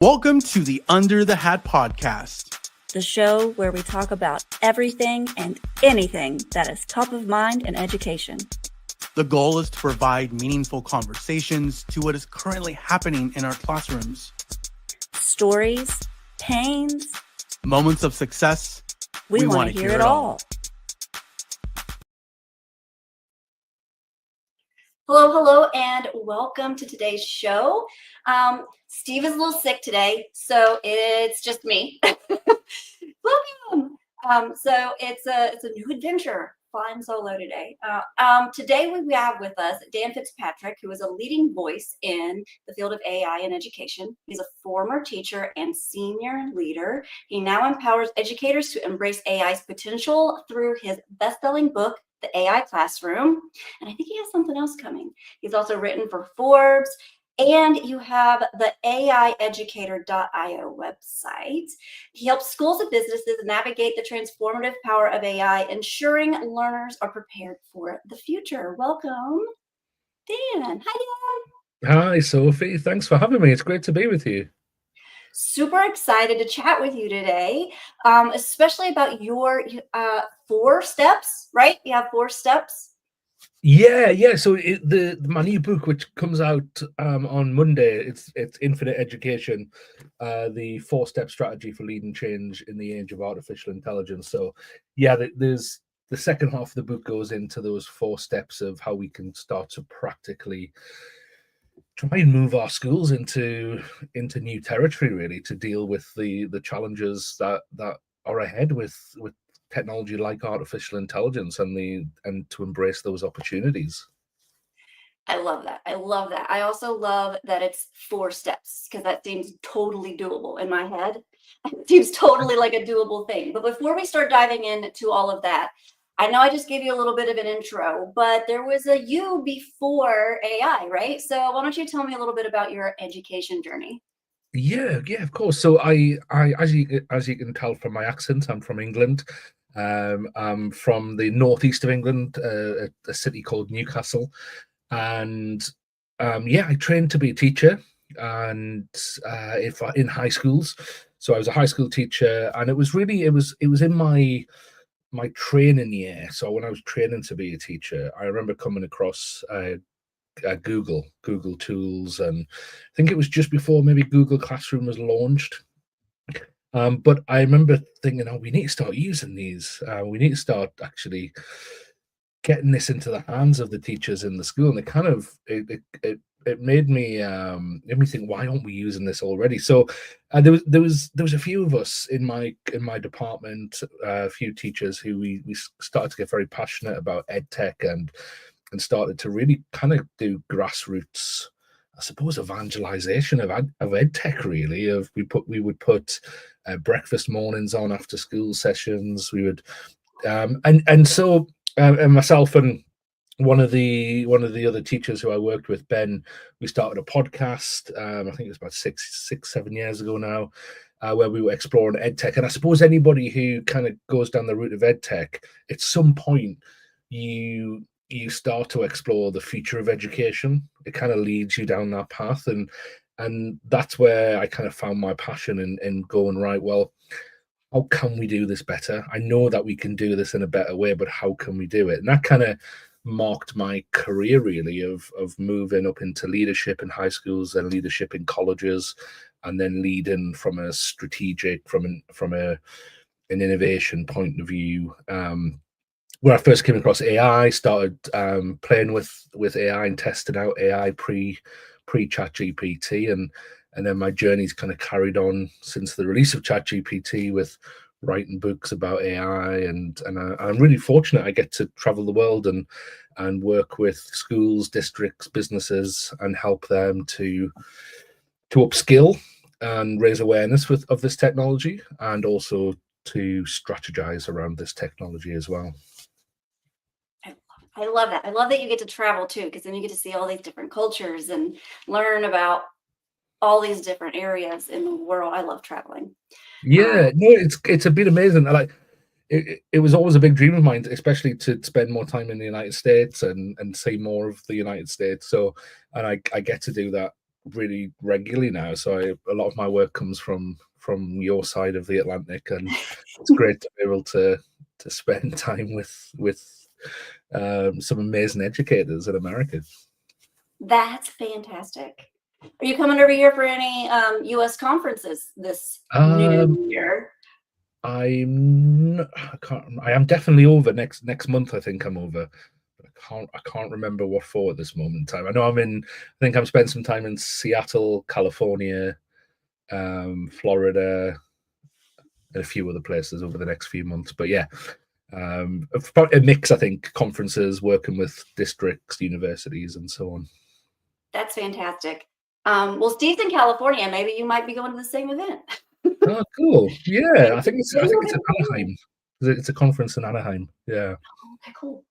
Welcome to the Under the Hat podcast, the show where we talk about everything and anything that is top of mind in education. The goal is to provide meaningful conversations to what is currently happening in our classrooms. Stories, pains, moments of success. We want to hear it all. Hello, and welcome to today's show. Steve is a little sick today, so it's just me. Welcome. So it's a new adventure, flying solo today. Today we have with us Dan Fitzpatrick, who is a leading voice in the field of AI in education. He's a former teacher and senior leader. He now empowers educators to embrace AI's potential through his best-selling book, The AI Classroom. And I think he has something else coming. He's also written for Forbes. And you have the AIeducator.io website. He helps schools and businesses navigate the transformative power of AI, ensuring learners are prepared for the future. Welcome, Dan. Hi, Dan. Hi, Sophie. Thanks for having me. It's great to be with you. Super excited to chat with you today, especially about your 4 steps, right? You have 4 steps. Yeah. So my new book, which comes out on Monday, it's Infinite Education, the 4-step strategy for leading change in the age of artificial intelligence. So yeah, there's the second half of the book goes into those 4 steps of how we can start to practically try and move our schools into new territory, really, to deal with the challenges that are ahead with technology like artificial intelligence and to embrace those opportunities. I love that. I also love that it's 4 steps, because that seems totally doable in my head. It seems totally like a doable thing. But before we start diving into all of that, I know I just gave you a little bit of an intro, but there was a you before AI, right? So why don't you tell me a little bit about your education journey? Yeah, of course. So I as you can tell from my accent, I'm from England. I'm from the northeast of England, a city called Newcastle, and I trained to be a teacher, and if in high schools. So I was a high school teacher, and it was in my training year. So when I was training to be a teacher, I remember coming across Google Tools, and I think it was just before maybe Google Classroom was launched. But I remember thinking, we need to start using these. We need to start actually getting this into the hands of the teachers in the school. And it kind of it made me think, why aren't we using this already? So there was a few of us in my department, a few teachers who we started to get very passionate about ed tech and started to really kind of do grassroots, I suppose, evangelization of ed tech, really. We would put breakfast mornings on after school sessions. We would and myself and one of the other teachers who I worked with, Ben, we started a podcast. I think it was about 7 years ago now, where we were exploring ed tech. And I suppose anybody who kind of goes down the route of ed tech, at some point you start to explore the future of education. It kind of leads you down that path, and that's where I kind of found my passion in going, right, well, how can we do this better? I know that we can do this in a better way, but how can we do it? And that kind of marked my career, really, of moving up into leadership in high schools and leadership in colleges, and then leading from a strategic, from an innovation point of view. When I first came across AI, started playing with AI and testing out AI pre ChatGPT, and then my journey's kind of carried on since the release of ChatGPT with writing books about AI, and I'm really fortunate. I get to travel the world and work with schools, districts, businesses, and help them to upskill and raise awareness of this technology, and also to strategize around this technology as well. I love that. I love that you get to travel too, because then you get to see all these different cultures and learn about all these different areas in the world. I love traveling. Yeah, no, it's a bit amazing. It was always a big dream of mine, especially to spend more time in the United States and see more of the United States. So, and I get to do that really regularly now. So a lot of my work comes from your side of the Atlantic, and it's great to be able to spend time with some amazing educators in America. That's fantastic. Are you coming over here for any U.S. conferences this new year? I am definitely over next month. I think I'm over. I can't remember what for at this moment in time. I know I think I'm spending some time in Seattle, California, Florida, and a few other places over the next few months. But yeah, a mix, I think, conferences, working with districts, universities, and so on. That's fantastic. Well, Steve's in California. Maybe you might be going to the same event. Oh, cool. Yeah, I think it's in Anaheim. It's a conference in Anaheim. Yeah. Okay, cool.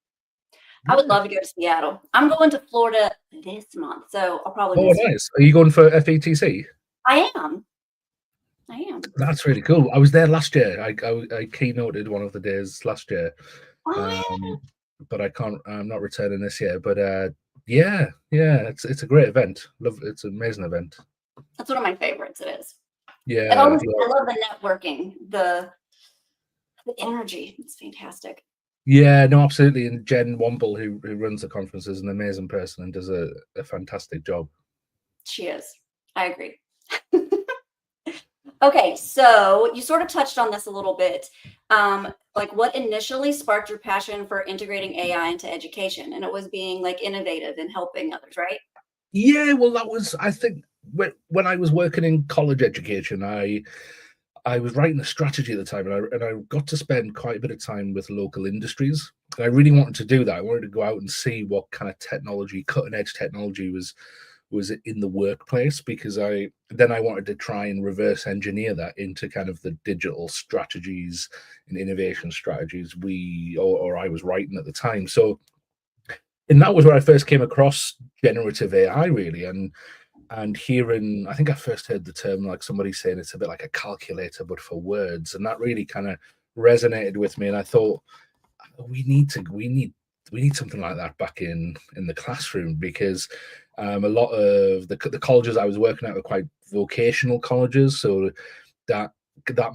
I would love to go to Seattle. I'm going to Florida this month, so I'll probably miss nice. Are you going for FETC? I am. That's really cool. I was there last year. I keynoted one of the days last year. Oh, yeah. But I'm not returning this year. But yeah, it's a great event. It's an amazing event. That's one of my favorites. It is. Yeah, I love the networking, the energy. It's fantastic. Yeah, no, absolutely. And Jen Womble, who runs the conference, is an amazing person and does a fantastic job. She is. I agree. Okay, so you sort of touched on this a little bit. Like what initially sparked your passion for integrating AI into education? And it was being like innovative and helping others, right? Yeah, well, that was, I think, when I was working in college education, I was writing a strategy at the time, and I got to spend quite a bit of time with local industries. And I really wanted to do that. I wanted to go out and see what kind of technology, cutting edge technology, was in the workplace, because I wanted to try and reverse engineer that into kind of the digital strategies and innovation strategies I was writing at the time. So, and that was where I first came across generative AI, really, and hearing, I think I first heard the term, like somebody saying it's a bit like a calculator but for words, and that really kind of resonated with me. And I thought, we need something like that back in the classroom, because a lot of the colleges I was working at were quite vocational colleges, so that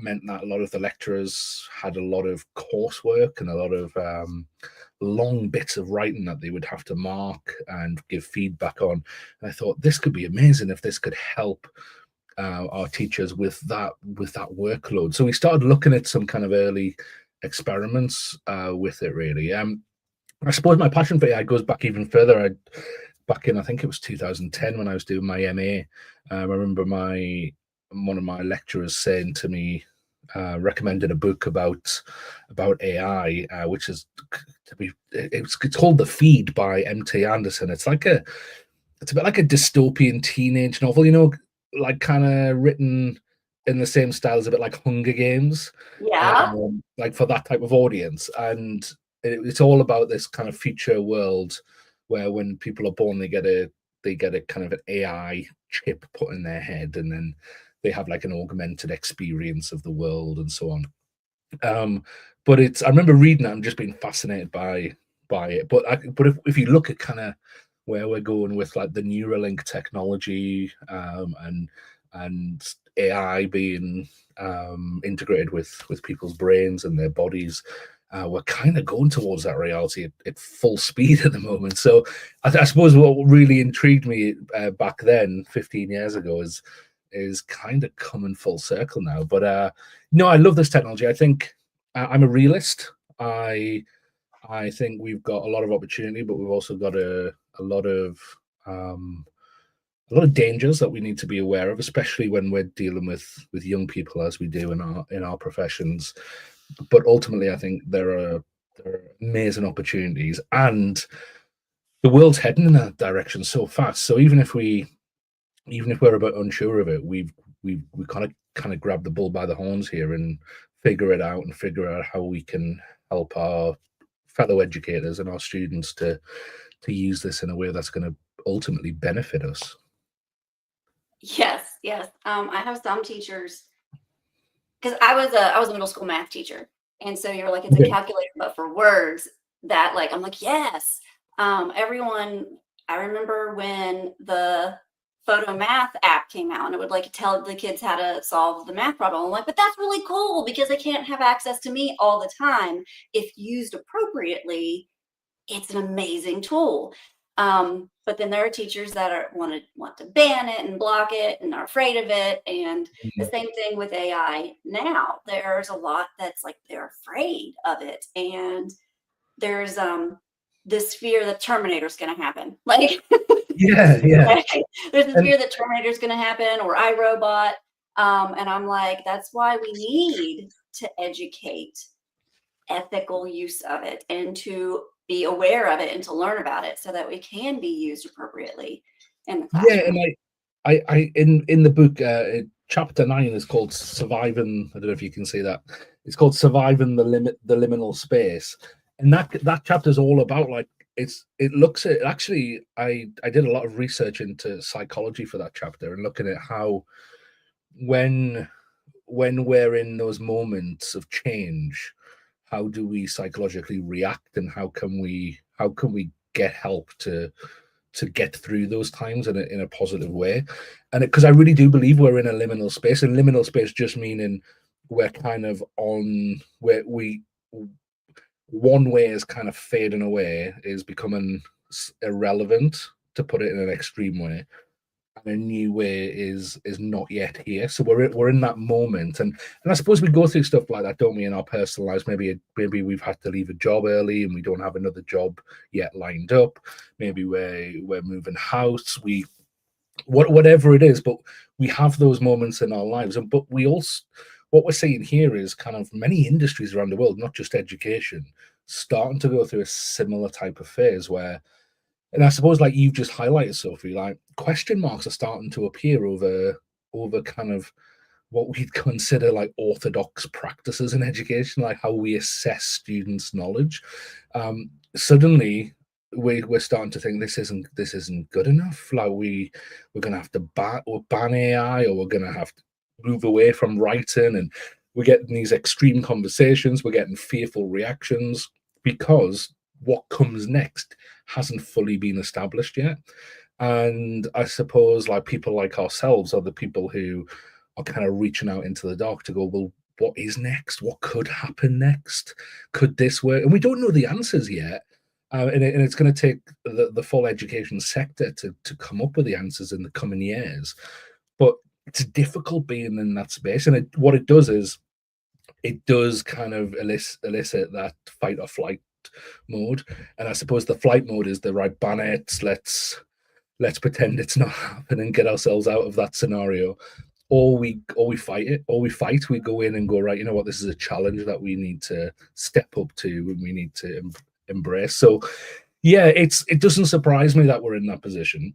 meant that a lot of the lecturers had a lot of coursework and a lot of long bits of writing that they would have to mark and give feedback on. And I thought, this could be amazing if this could help our teachers with that workload. So we started looking at some kind of early experiments with it, really. I suppose my passion for AI goes back even further. Back in, I think it was 2010, when I was doing my MA, I remember one of my lecturers saying to me, recommended a book about AI, which is it's called The Feed by M.T. Anderson. It's a bit like a dystopian teenage novel, like kind of written in the same style as a bit like Hunger Games, Yeah. like for that type of audience. And it's all about this kind of future world where when people are born, they get a kind of an AI chip put in their head, and then they have like an augmented experience of the world and so on. But I remember reading that and just being fascinated by it. But if you look at kind of where we're going with like the Neuralink technology, and AI being integrated with people's brains and their bodies, we're kind of going towards that reality at full speed at the moment. So I suppose what really intrigued me back then, 15 years ago, is kind of coming full circle now. But no, I love this technology. I think I'm a realist. I think we've got a lot of opportunity, but we've also got a lot of dangers that we need to be aware of, especially when we're dealing with young people, as we do in our professions. But ultimately, I think there are amazing opportunities, and the world's heading in that direction so fast. So even if we're a bit unsure of it, we kind of grab the bull by the horns here and figure out how we can help our fellow educators and our students to use this in a way that's going to ultimately benefit us. Yes. I have some teachers, because I was a middle school math teacher, and so you're like, it's a calculator but for words. That, like, I'm like, yes. Everyone, I remember when the photo math app came out, and it would like tell the kids how to solve the math problem. I'm like, but that's really cool because they can't have access to me all the time. If used appropriately, it's an amazing tool. But then there are teachers that want to ban it and block it and are afraid of it. And the same thing with AI now. There's a lot that's like they're afraid of it. And there's this fear that Terminator's going to happen. Like, yeah. there's this fear that Terminator's going to happen or iRobot. And I'm like, that's why we need to educate ethical use of it and to be aware of it and to learn about it so that we can be used appropriately in the classroom. Yeah, and I in the book, chapter 9 is called Surviving. I don't know if you can see that. It's called Surviving the Liminal Space, and that chapter is all about like it looks at actually. I did a lot of research into psychology for that chapter and looking at how when we're in those moments of change, how do we psychologically react, and how can we get help to get through those times in a positive way? And because I really do believe we're in a liminal space, and liminal space just meaning we're kind of on where one way is kind of fading away, is becoming irrelevant, to put it in an extreme way, and a new way is not yet here. So we're in that moment, and I suppose we go through stuff like that, don't we, in our personal lives? Maybe we've had to leave a job early and we don't have another job yet lined up. Maybe we're moving house. Whatever it is, but we have those moments in our lives. And but we also, what we're seeing here is kind of many industries around the world, not just education, starting to go through a similar type of phase where. And I suppose, like you've just highlighted, Sophie, like question marks are starting to appear over kind of what we'd consider like orthodox practices in education, like how we assess students' knowledge. Suddenly, we're starting to think this isn't good enough. Like we're going to have to ban AI, or we're going to have to move away from writing, and we're getting these extreme conversations. We're getting fearful reactions because what comes next hasn't fully been established yet. And I suppose like people like ourselves are the people who are kind of reaching out into the dark to go, well, what is next? What could happen next? Could this work? And we don't know the answers yet. And it's going to take the full education sector to come up with the answers in the coming years. But it's difficult being in that space. And what it does is it does kind of elicit that fight or flight mode. And I suppose the flight mode is the right, ban it, let's pretend it's not happening, get ourselves out of that scenario, or we fight it, we go in and go, right, you know what, this is a challenge that we need to step up to and we need to embrace. So yeah, it doesn't surprise me that we're in that position,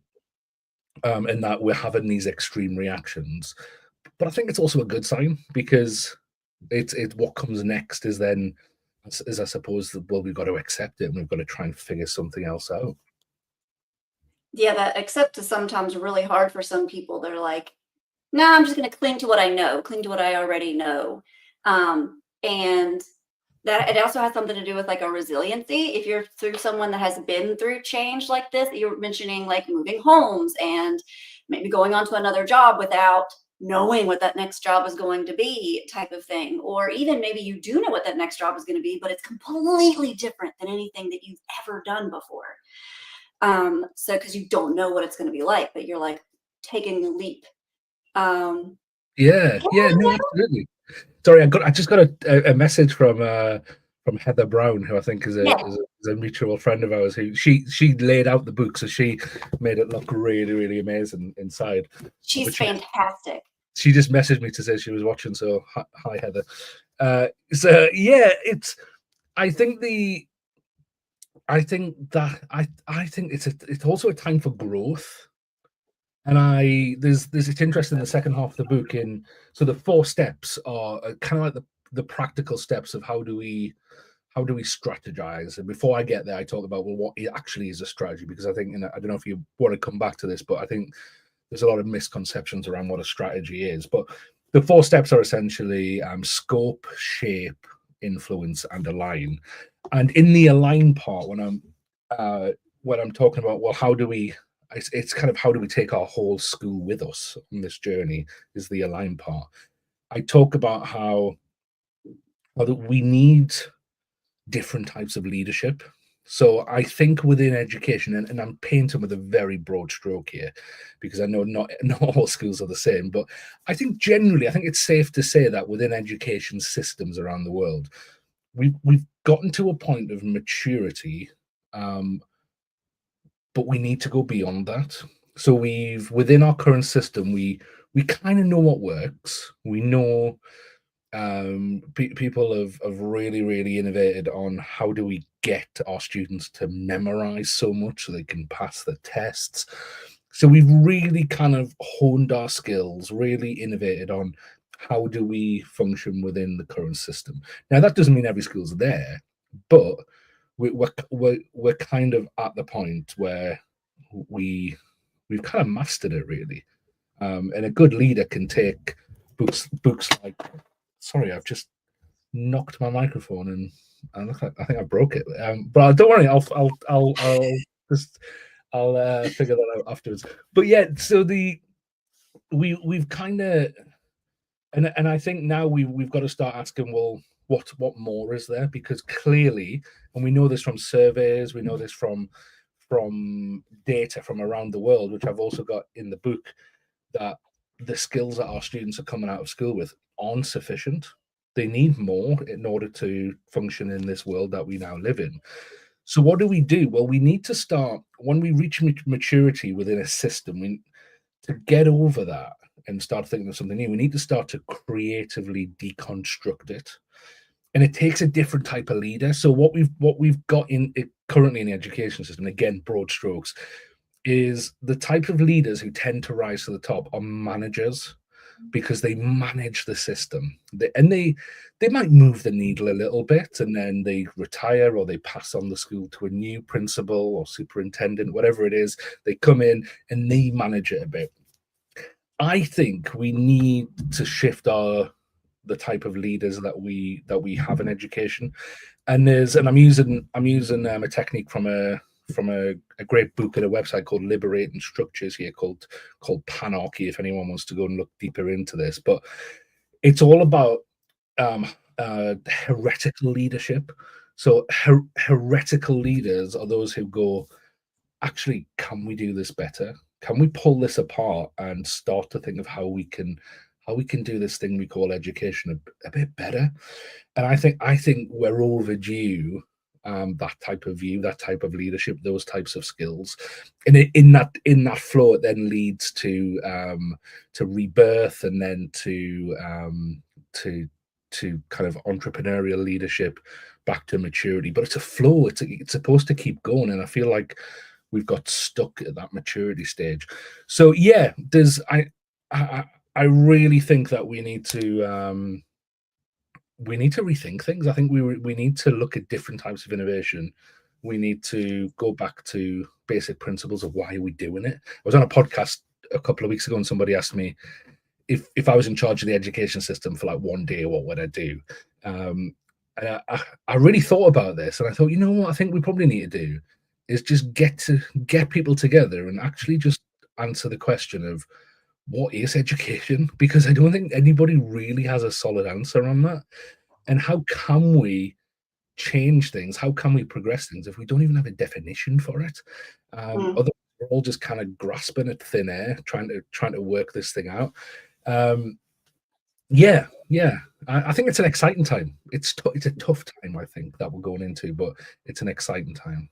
and that we're having these extreme reactions, but I think it's also a good sign, because it's what comes next is then is I suppose, well, we've got to accept it and we've got to try and figure something else out. Yeah, that accept is sometimes really hard for some people. They're like, no, I'm just going to cling to what I know, cling to what I already know. And that it also has something to do with like a resiliency. If you're through someone that has been through change like this, you're mentioning like moving homes and maybe going on to another job without knowing what that next job is going to be, type of thing. Or even maybe you do know what that next job is going to be, but it's completely different than anything that you've ever done before. So because you don't know what it's going to be like, but you're like taking the leap. Yeah, no, absolutely. Sorry, I just got a message from Heather Brown, who I think is a mutual friend of ours. Who she laid out the book, so she made it look really, really amazing inside. She's fantastic. She just messaged me to say she was watching. So hi, Heather. So yeah, I think it's also a time for growth. And it's interesting, the second half of the book, so the 4 steps are kind of like the practical steps of how do we strategize. And before I get there, I talk about, well, what actually is a strategy, because I think, I don't know if you want to come back to this, but I think there's a lot of misconceptions around what a strategy is. But the 4 steps are essentially scope, shape, influence, and align. And in the align part, when I'm talking about, well, how do we it's kind of how do we take our whole school with us on this journey is the align part. I talk about how that we need different types of leadership. So I think within education, and I'm painting with a very broad stroke here, because I know not all schools are the same, but I think generally, I think it's safe to say that within education systems around the world, we've gotten to a point of maturity, but we need to go beyond that. So within our current system, we kind of know what works. We know people have really innovated on how do we get our students to memorize so much so they can pass the tests. So we've really kind of honed our skills, really innovated on how do we function within the current system. Now that doesn't mean every school's there, but we're kind of at the point where we've kind of mastered it really. And a good leader can take books like, sorry, I've just knocked my microphone and I think I broke it. But don't worry, I'll figure that out afterwards. But yeah, so we've kind of, and I think now we've got to start asking, well, what more is there? Because clearly, and we know this from surveys, we know this from data from around the world, which I've also got in the book, that the skills that our students are coming out of school with aren't sufficient. They need more in order to function in this world that we now live in. So what do? Well, we need to start, when we reach maturity within a system, to get over that and start thinking of something new, we need to start to creatively deconstruct it. And it takes a different type of leader. So what we've got currently in the education system, again, broad strokes, is the type of leaders who tend to rise to the top are managers, because they manage the system. They might move the needle a little bit, and then they retire or they pass on the school to a new principal or superintendent, whatever it is. They come in and they manage it a bit. I think we need to shift the type of leaders that we have in education. And I'm using a technique from a great book and a website called Liberating Structures here, called Panarchy, if anyone wants to go and look deeper into this. But it's all about heretical leadership. So heretical leaders are those who go, actually, can we do this better? Can we pull this apart and start to think of how we can do this thing we call education a bit better? And I think we're overdue that type of view, that type of leadership, those types of skills. And in that flow, it then leads to rebirth, and then to kind of entrepreneurial leadership, back to maturity. But it's a flow. It's supposed to keep going, and I feel like we've got stuck at that maturity stage. So yeah, I really think that we need to rethink things. I think we need to look at different types of innovation. We need to go back to basic principles of why are we doing it. I was on a podcast a couple of weeks ago and somebody asked me if I was in charge of the education system for like one day, what would I do? And I really thought about this, and I thought, you know what I think we probably need to do is just get people together and actually just answer the question of what is education, because I don't think anybody really has a solid answer on that. And how can we change things? How can we progress things if we don't even have a definition for it? Otherwise, we're all just kind of grasping at thin air, trying to work this thing out. Yeah. I think it's an exciting time. It's a tough time, I think, that we're going into, but it's an exciting time.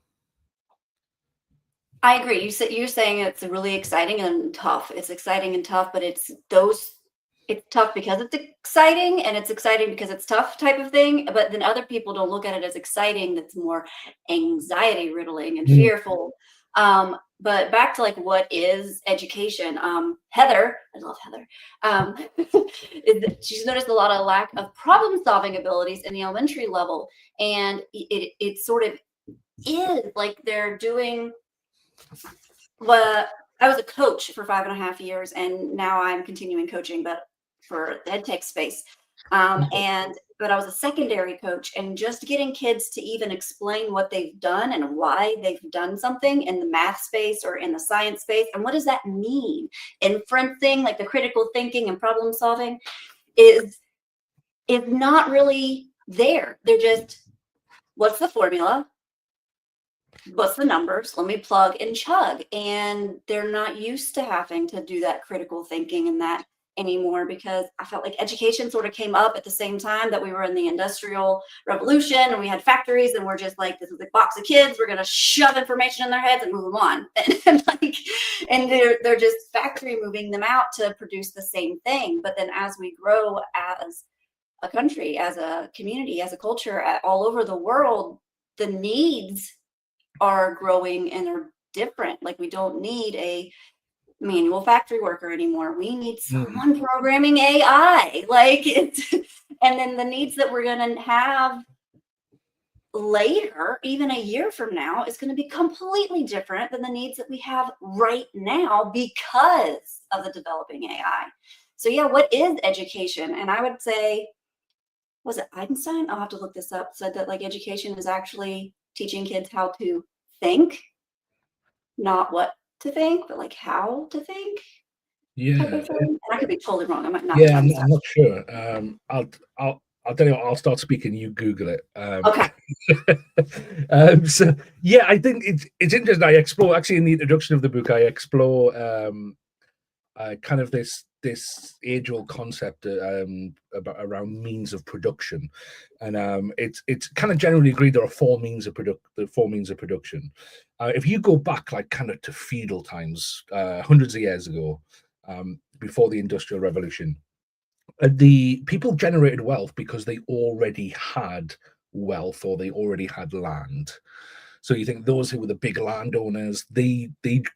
I agree. You're saying it's really exciting and tough. It's exciting and tough, but it's tough because it's exciting, and it's exciting because it's tough type of thing. But then other people don't look at it as exciting. That's more anxiety riddling and fearful. But back to like, what is education? Heather, I love Heather. She's noticed a lot of lack of problem solving abilities in the elementary level. And it sort of is like they're doing. Well, I was a coach for 5.5 years, and now I'm continuing coaching, but for the ed tech space. And but I was a secondary coach, and just getting kids to even explain what they've done and why they've done something in the math space or in the science space, and what does that mean? Inferencing, like the critical thinking and problem solving, is not really there. They're just, what's the formula? What's the numbers? Let me plug and chug. And they're not used to having to do that critical thinking and that anymore, because I felt like education sort of came up at the same time that we were in the industrial revolution and we had factories, and we're just like, this is a box of kids, we're going to shove information in their heads and move them on. And they're just factory moving them out to produce the same thing. But then as we grow as a country, as a community, as a culture, all over the world, the needs are growing and are different. Like, we don't need a manual factory worker anymore. We need someone programming AI. Like, it's, and then the needs that we're going to have later, even a year from now, is going to be completely different than the needs that we have right now because of the developing AI. So yeah, what is education? And I would say, was it Einstein? I'll have to look this up. Said that like education is actually teaching kids how to think, not what to think, but like how to think. Yeah, And I could be totally wrong. I might not. yeah, I'm not sure. I'll tell you what, I'll start speaking, you Google it. Okay. So yeah, I think it's interesting. I explore, actually, in the introduction of the book, I explore kind of this age-old concept around means of production, and it's kind of generally agreed there are four means of production. If you go back like kind of to feudal times, hundreds of years ago, before the Industrial Revolution, the people generated wealth because they already had wealth, or they already had land. So you think those who were the big landowners, they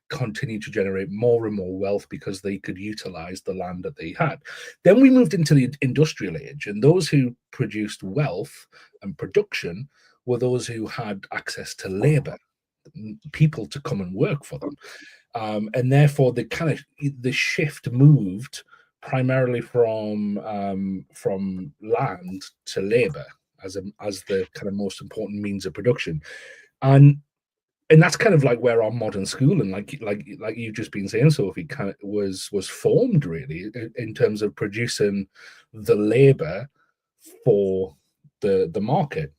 continued to generate more and more wealth because they could utilize the land that they had. Then we moved into the industrial age, and those who produced wealth and production were those who had access to labor, people to come and work for them. And therefore the shift moved primarily from land to labor as the kind of most important means of production. And that's kind of like where our modern schooling, like you've just been saying, Sophie, kind of was formed, really, in terms of producing the labor for the market.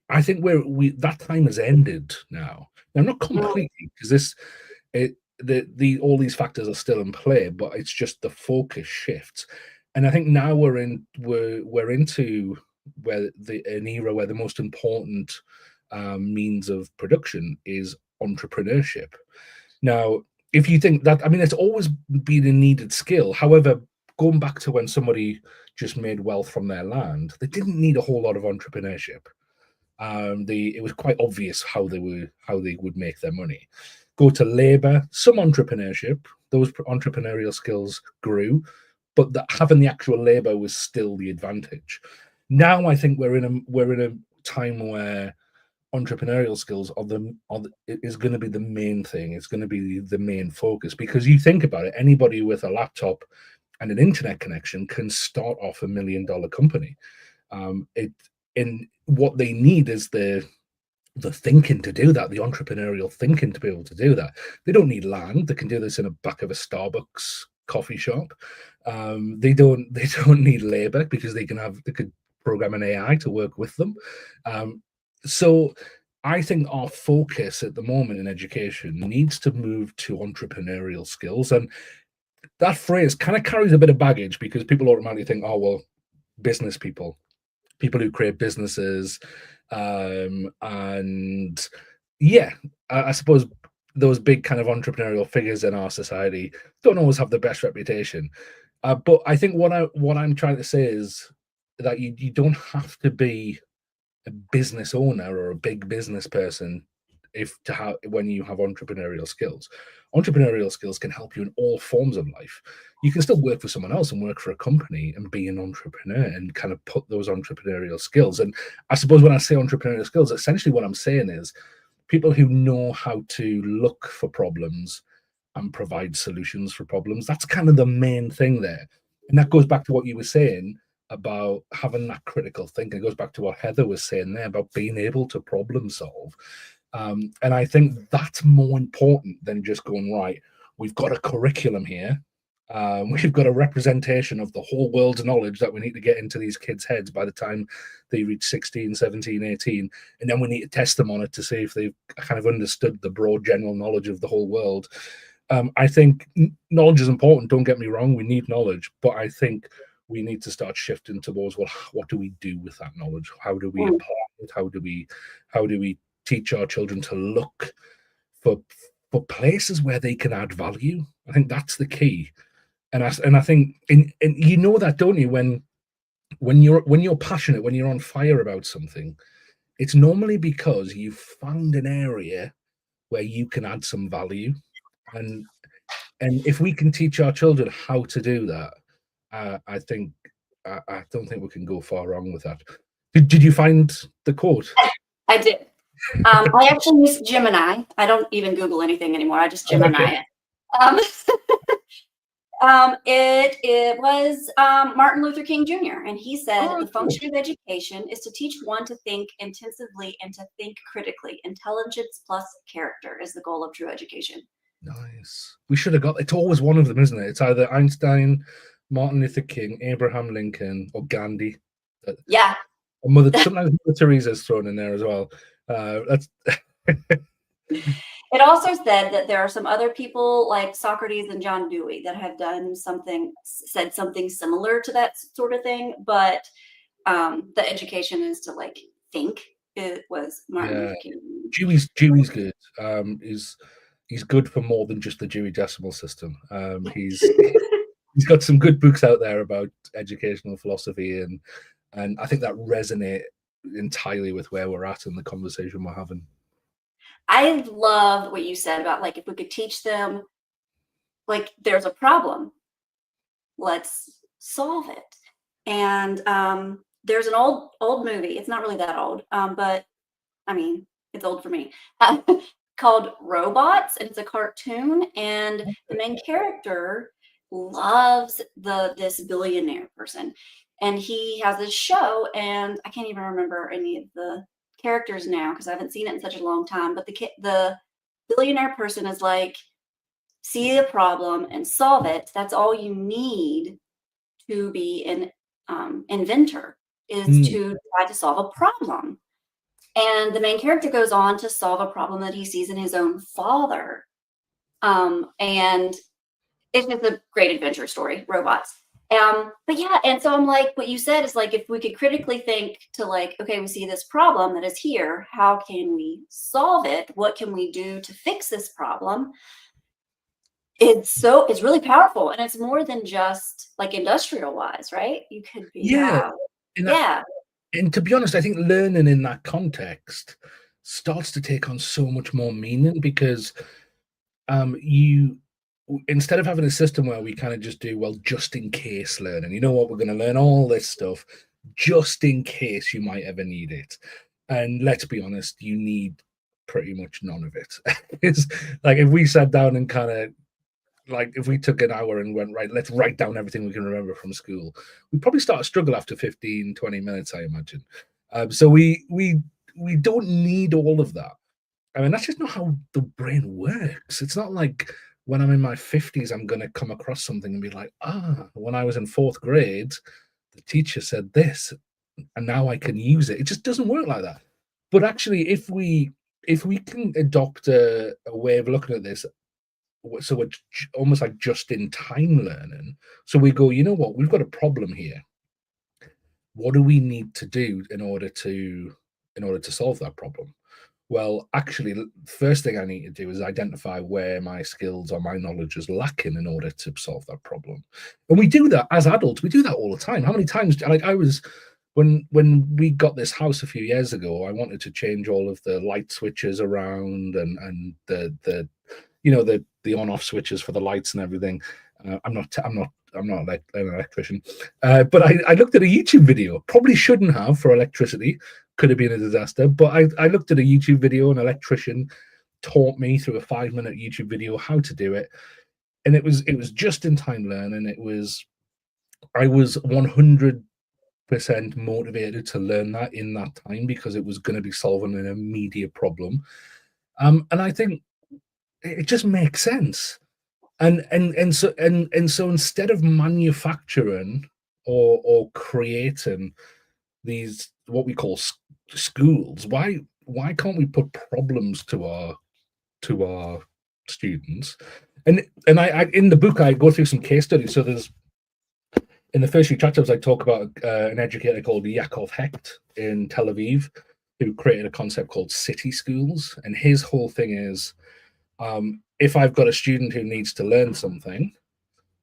I think that time has ended now. Now, not completely, because all these factors are still in play, but it's just the focus shifts. And I think now we're into an era where the most important means of production is entrepreneurship. Now, if you think that, I mean, it's always been a needed skill. However, going back to when somebody just made wealth from their land, they didn't need a whole lot of entrepreneurship. It was quite obvious how they would make their money. Go to labor, some entrepreneurship. Those entrepreneurial skills grew, but having the actual labor was still the advantage. Now I think we're in a time where entrepreneurial skills is going to be the main thing. It's going to be the main focus, because you think about it, anybody with a laptop and an internet connection can start off $1 million company. And what they need is the thinking to do that, the entrepreneurial thinking to be able to do that. They don't need land. They can do this in the back of a Starbucks coffee shop. They don't need labor, because they could program an AI to work with them. So I think our focus at the moment in education needs to move to entrepreneurial skills. And that phrase kind of carries a bit of baggage, because people automatically think, oh, well, business people who create businesses. And yeah, I suppose those big kind of entrepreneurial figures in our society don't always have the best reputation. But I think what I'm trying to say is that you don't have to be a business owner or a big business person when you have entrepreneurial skills. Entrepreneurial skills can help you in all forms of life. You can still work for someone else and work for a company and be an entrepreneur and kind of put those entrepreneurial skills. And I suppose when I say entrepreneurial skills, essentially what I'm saying is people who know how to look for problems and provide solutions for problems. That's kind of the main thing there. And that goes back to what you were saying about having that critical thinking. It goes back to what Heather was saying there about being able to problem solve. And I think that's more important than just going, right, we've got a curriculum here. We've got a representation of the whole world's knowledge that we need to get into these kids' heads by the time they reach 16, 17, 18. And then we need to test them on it to see if they've kind of understood the broad general knowledge of the whole world. I think knowledge is important. Don't get me wrong. We need knowledge. But I think we need to start shifting towards, well, what do we do with that knowledge? How do we apply it? How do we teach our children to look for places where they can add value? I think that's the key. And I think, and you know that, don't you? When you're passionate, when you're on fire about something, it's normally because you've found an area where you can add some value. And if we can teach our children how to do that, I don't think we can go far wrong with that. Did you find the quote? I did. I actually use Gemini. I don't even Google anything anymore. I just Gemini it. It was Martin Luther King Jr. And he said, the function of education is to teach one to think intensively and to think critically. Intelligence plus character is the goal of true education. Nice. We should have got, it's always one of them, isn't it? It's either Einstein, Martin Luther King, Abraham Lincoln, or Gandhi. Yeah. Or sometimes Mother Teresa's thrown in there as well. That's It also said that there are some other people like Socrates and John Dewey that have said something similar to that sort of thing, but the education is to like think. It was Martin Luther King. Dewey's good. He's good for more than just the Dewey Decimal System. He's got some good books out there about educational philosophy, and I think that resonate entirely with where we're at in the conversation we're having. I love what you said about like if we could teach them, like there's a problem, let's solve it. And there's an old movie. It's not really that old, but I mean it's old for me. Called Robots, and it's a cartoon, and the main character loves this billionaire person, and he has this show, and I can't even remember any of the characters now because I haven't seen it in such a long time, but the billionaire person is like, see the problem and solve it. That's all you need to be an inventor, is to try to solve a problem. And the main character goes on to solve a problem that he sees in his own father. And it's just a great adventure story, Robots. But yeah, and so I'm like, what you said is like, if we could critically think to like, okay, we see this problem that is here. How can we solve it? What can we do to fix this problem? It's really powerful. And it's more than just like industrial wise, right? You could be, And to be honest, I think learning in that context starts to take on so much more meaning because you, instead of having a system where we kind of just do, well, just in case learning, you know what, we're going to learn all this stuff just in case you might ever need it. And let's be honest, you need pretty much none of it. It's like if we sat down and kind of, like if we took an hour and went, right, let's write down everything we can remember from school, we'd probably start to struggle after 15, 20 minutes, I imagine. So we don't need all of that. I mean, that's just not how the brain works. It's not like when I'm in my 50s, I'm going to come across something and be like, when I was in 4th grade, the teacher said this, and now I can use it. It just doesn't work like that. But actually, if we can adopt a way of looking at this, so it's almost like just-in-time learning. So we go, you know what, we've got a problem here. What do we need to do in order to solve that problem? Well, actually, the first thing I need to do is identify where my skills or my knowledge is lacking in order to solve that problem. And we do that as adults. We do that all the time. How many times, like when we got this house a few years ago, I wanted to change all of the light switches around and the on-off switches for the lights and everything. I'm not like an electrician, but I looked at a YouTube video. Probably shouldn't have for electricity. Could have been a disaster. But I looked at a YouTube video. An electrician taught me through a 5-minute YouTube video how to do it, and it was just in time learning. I was 100 100% motivated to learn that in that time because it was going to be solving an immediate problem. And I think it just makes sense. So instead of manufacturing or creating these what we call schools, why can't we put problems to our students? And I in the book I go through some case studies. So there's in the first few chapters I talk about an educator called Yaakov Hecht in Tel Aviv who created a concept called city schools, and his whole thing is if I've got a student who needs to learn something,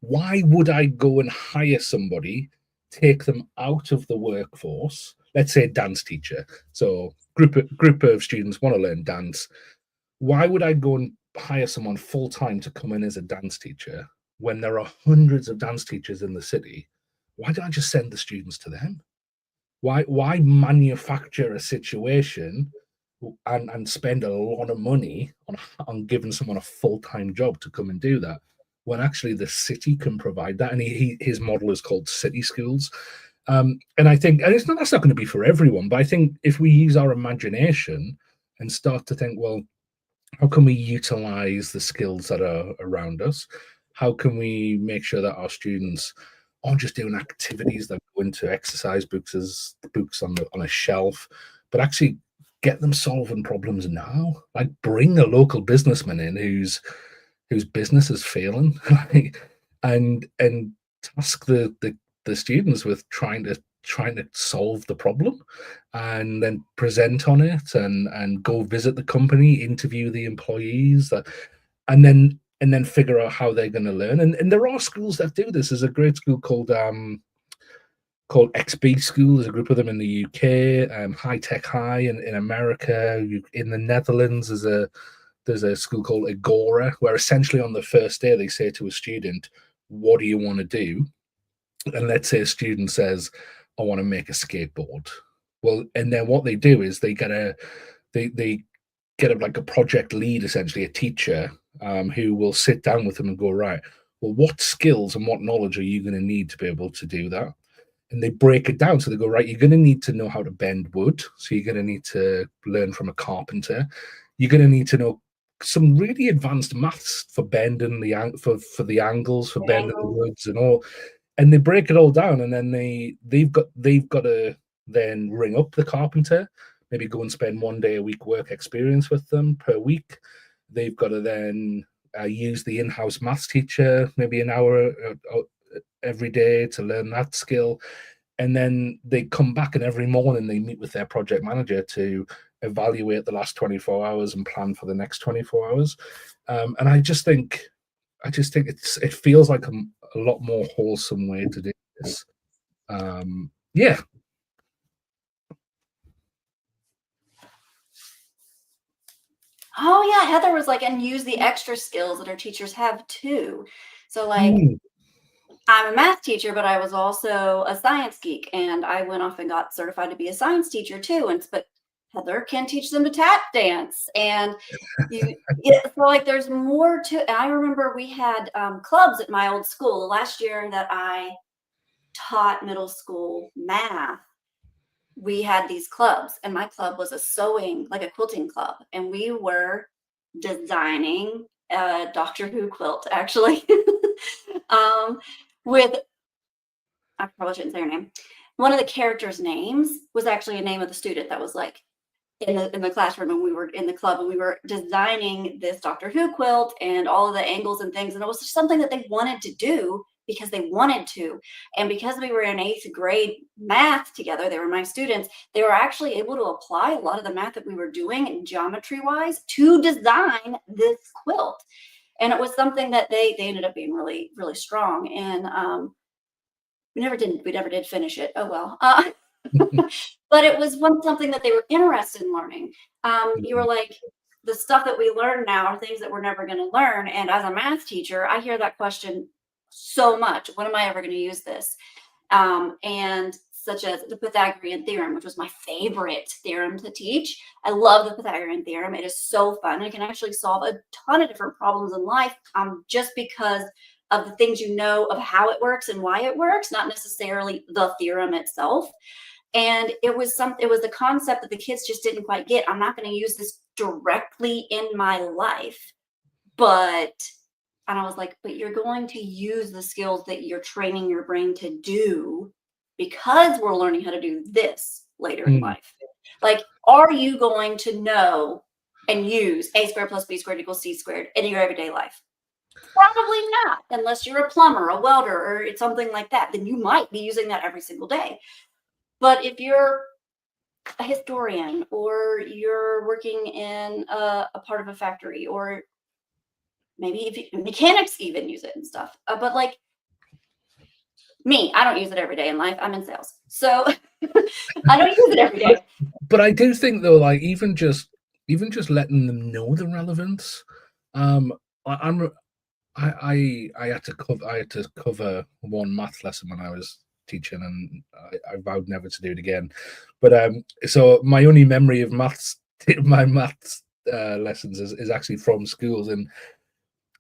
why would I go and hire somebody, take them out of the workforce? Let's say a dance teacher. So group of students want to learn dance. Why would I go and hire someone full time to come in as a dance teacher when there are hundreds of dance teachers in the city? Why don't I just send the students to them? Why manufacture a situation and spend a lot of money on giving someone a full-time job to come and do that when actually the city can provide that? And his model is called city schools. And I think, and that's not going to be for everyone, but I think if we use our imagination and start to think, well, how can we utilize the skills that are around us? How can we make sure that our students aren't just doing activities that go into exercise books as books on a shelf, but actually get them solving problems now? Like bring a local businessman in whose business is failing, and task the students with trying to solve the problem, and then present on it, and go visit the company, interview the employees, and then figure out how they're going to learn. And there are schools that do this. There's a great school called XB School. There's a group of them in the UK. High Tech High in America. In the Netherlands, there's a school called Agora, where essentially on the first day they say to a student, "What do you want to do?" And let's say a student says, "I want to make a skateboard." Well, and then what they do is they get a like a project lead, essentially a teacher, who will sit down with them and go, right, well, what skills and what knowledge are you going to need to be able to do that? And they break it down. So they go, right, you're going to need to know how to bend wood. So you're going to need to learn from a carpenter. You're going to need to know some really advanced maths for bending for the angles, for bending the woods and all. And they break it all down, and then they've got to then ring up the carpenter, maybe go and spend 1 day a week work experience with them per week. They've got to then use the in-house maths teacher maybe an hour every day to learn that skill. And then they come back, and every morning they meet with their project manager to evaluate the last 24 hours and plan for the next 24 hours. And I just think it feels like a lot more wholesome way to do this. Yeah. Oh yeah, Heather was like, and use the extra skills that our teachers have too. So like, I'm a math teacher, but I was also a science geek, and I went off and got certified to be a science teacher too. But Heather can teach them to tap dance, and so like there's more to. And I remember we had clubs at my old school. The last year that I taught middle school math, we had these clubs, and my club was a sewing, like a quilting club, and we were designing a Doctor Who quilt, actually. With, I probably shouldn't say her name. One of the characters' names was actually a name of the student that was like in the classroom, and we were in the club, and we were designing this Doctor Who quilt and all of the angles and things, and it was just something that they wanted to do because they wanted to. And because we were in 8th grade math together, they were my students, they were actually able to apply a lot of the math that we were doing geometry wise to design this quilt. And it was something that they ended up being really, really strong. And we never did finish it. Oh well. But it was something that they were interested in learning. You were like, the stuff that we learn now are things that we're never going to learn. And as a math teacher, I hear that question so much. When am I ever going to use this? And such as the Pythagorean theorem, which was my favorite theorem to teach. I love the Pythagorean theorem. It is so fun. It can actually solve a ton of different problems in life, just because of the things you know of how it works and why it works, not necessarily the theorem itself. And it was the concept that the kids just didn't quite get. I'm not going to use this directly in my life, but, and I was like, but you're going to use the skills that you're training your brain to do because we're learning how to do this later in life. Like, are you going to know and use a squared plus b squared equals c squared in your everyday life? Probably not, unless you're a plumber, a welder, or it's something like that. Then you might be using that every single day. But if you're a historian, or you're working in a part of a factory, or maybe if mechanics even use it and stuff. But like me, I don't use it every day in life. I'm in sales, so I don't use it every day. But I do think though, like even just letting them know the relevance. I had to cover one math lesson when I was teaching, and I vowed never to do it again. But so my only memory of my maths lessons is actually from schools, and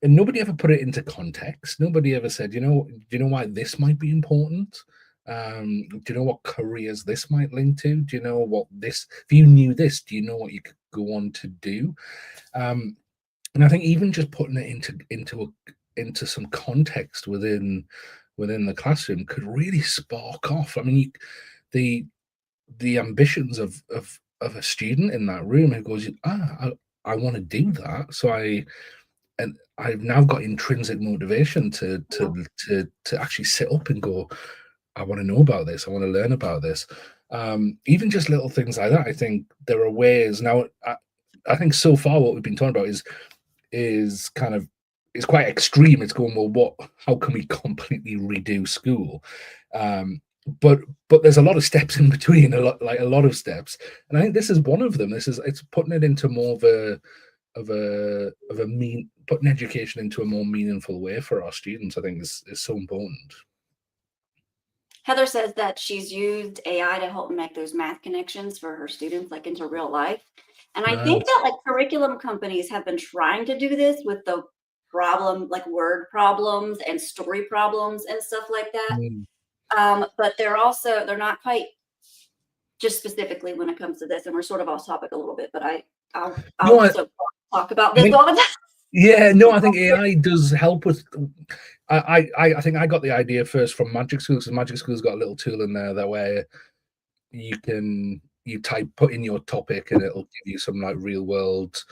nobody ever put it into context. Nobody ever said, do you know why this might be important? Do you know what careers this might link to? Do you know what this? If you knew this, do you know what you could go on to do? And I think even just putting it into some context within the classroom could really spark off. I mean, the ambitions of a student in that room who goes, I want to do that, so I've now got intrinsic motivation to actually sit up and go, I want to know about this. I want to learn about this. Even just little things like that. I think there are ways now. I think so far what we've been talking about is kind of, it's quite extreme. It's going, well, how can we completely redo school? But there's a lot of steps in between, a lot of steps, and I think this is one of them. It's putting it into more putting education into a more meaningful way for our students. I think is so important. Heather says that she's used AI to help make those math connections for her students, like into real life. And I think that like curriculum companies have been trying to do this with the problem, like word problems and story problems and stuff like that. But they're not quite just specifically when it comes to this. And we're sort of off topic a little bit, but I'll also talk about this all the time. Yeah, no, I think AI does help with. I think I got the idea first from Magic School, because Magic School's got a little tool in there that where you put in your topic and it'll give you some like real world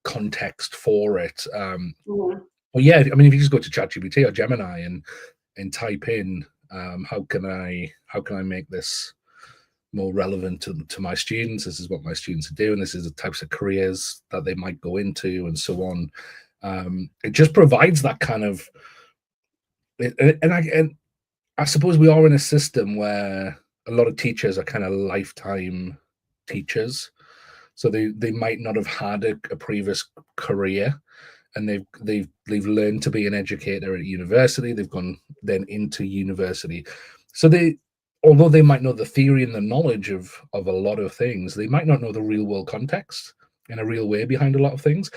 context for it. Well, yeah, I mean, if you just go to ChatGPT or Gemini and type in how can I make this more relevant to my students, this is what my students are doing, this is the types of careers that they might go into, and so on. It just provides that kind of, and I suppose we are in a system where a lot of teachers are kind of lifetime teachers, so they might not have had a previous career, and they've learned to be an educator at university. They've gone then into university, so although they might know the theory and the knowledge of a lot of things, they might not know the real world context in a real way behind a lot of things,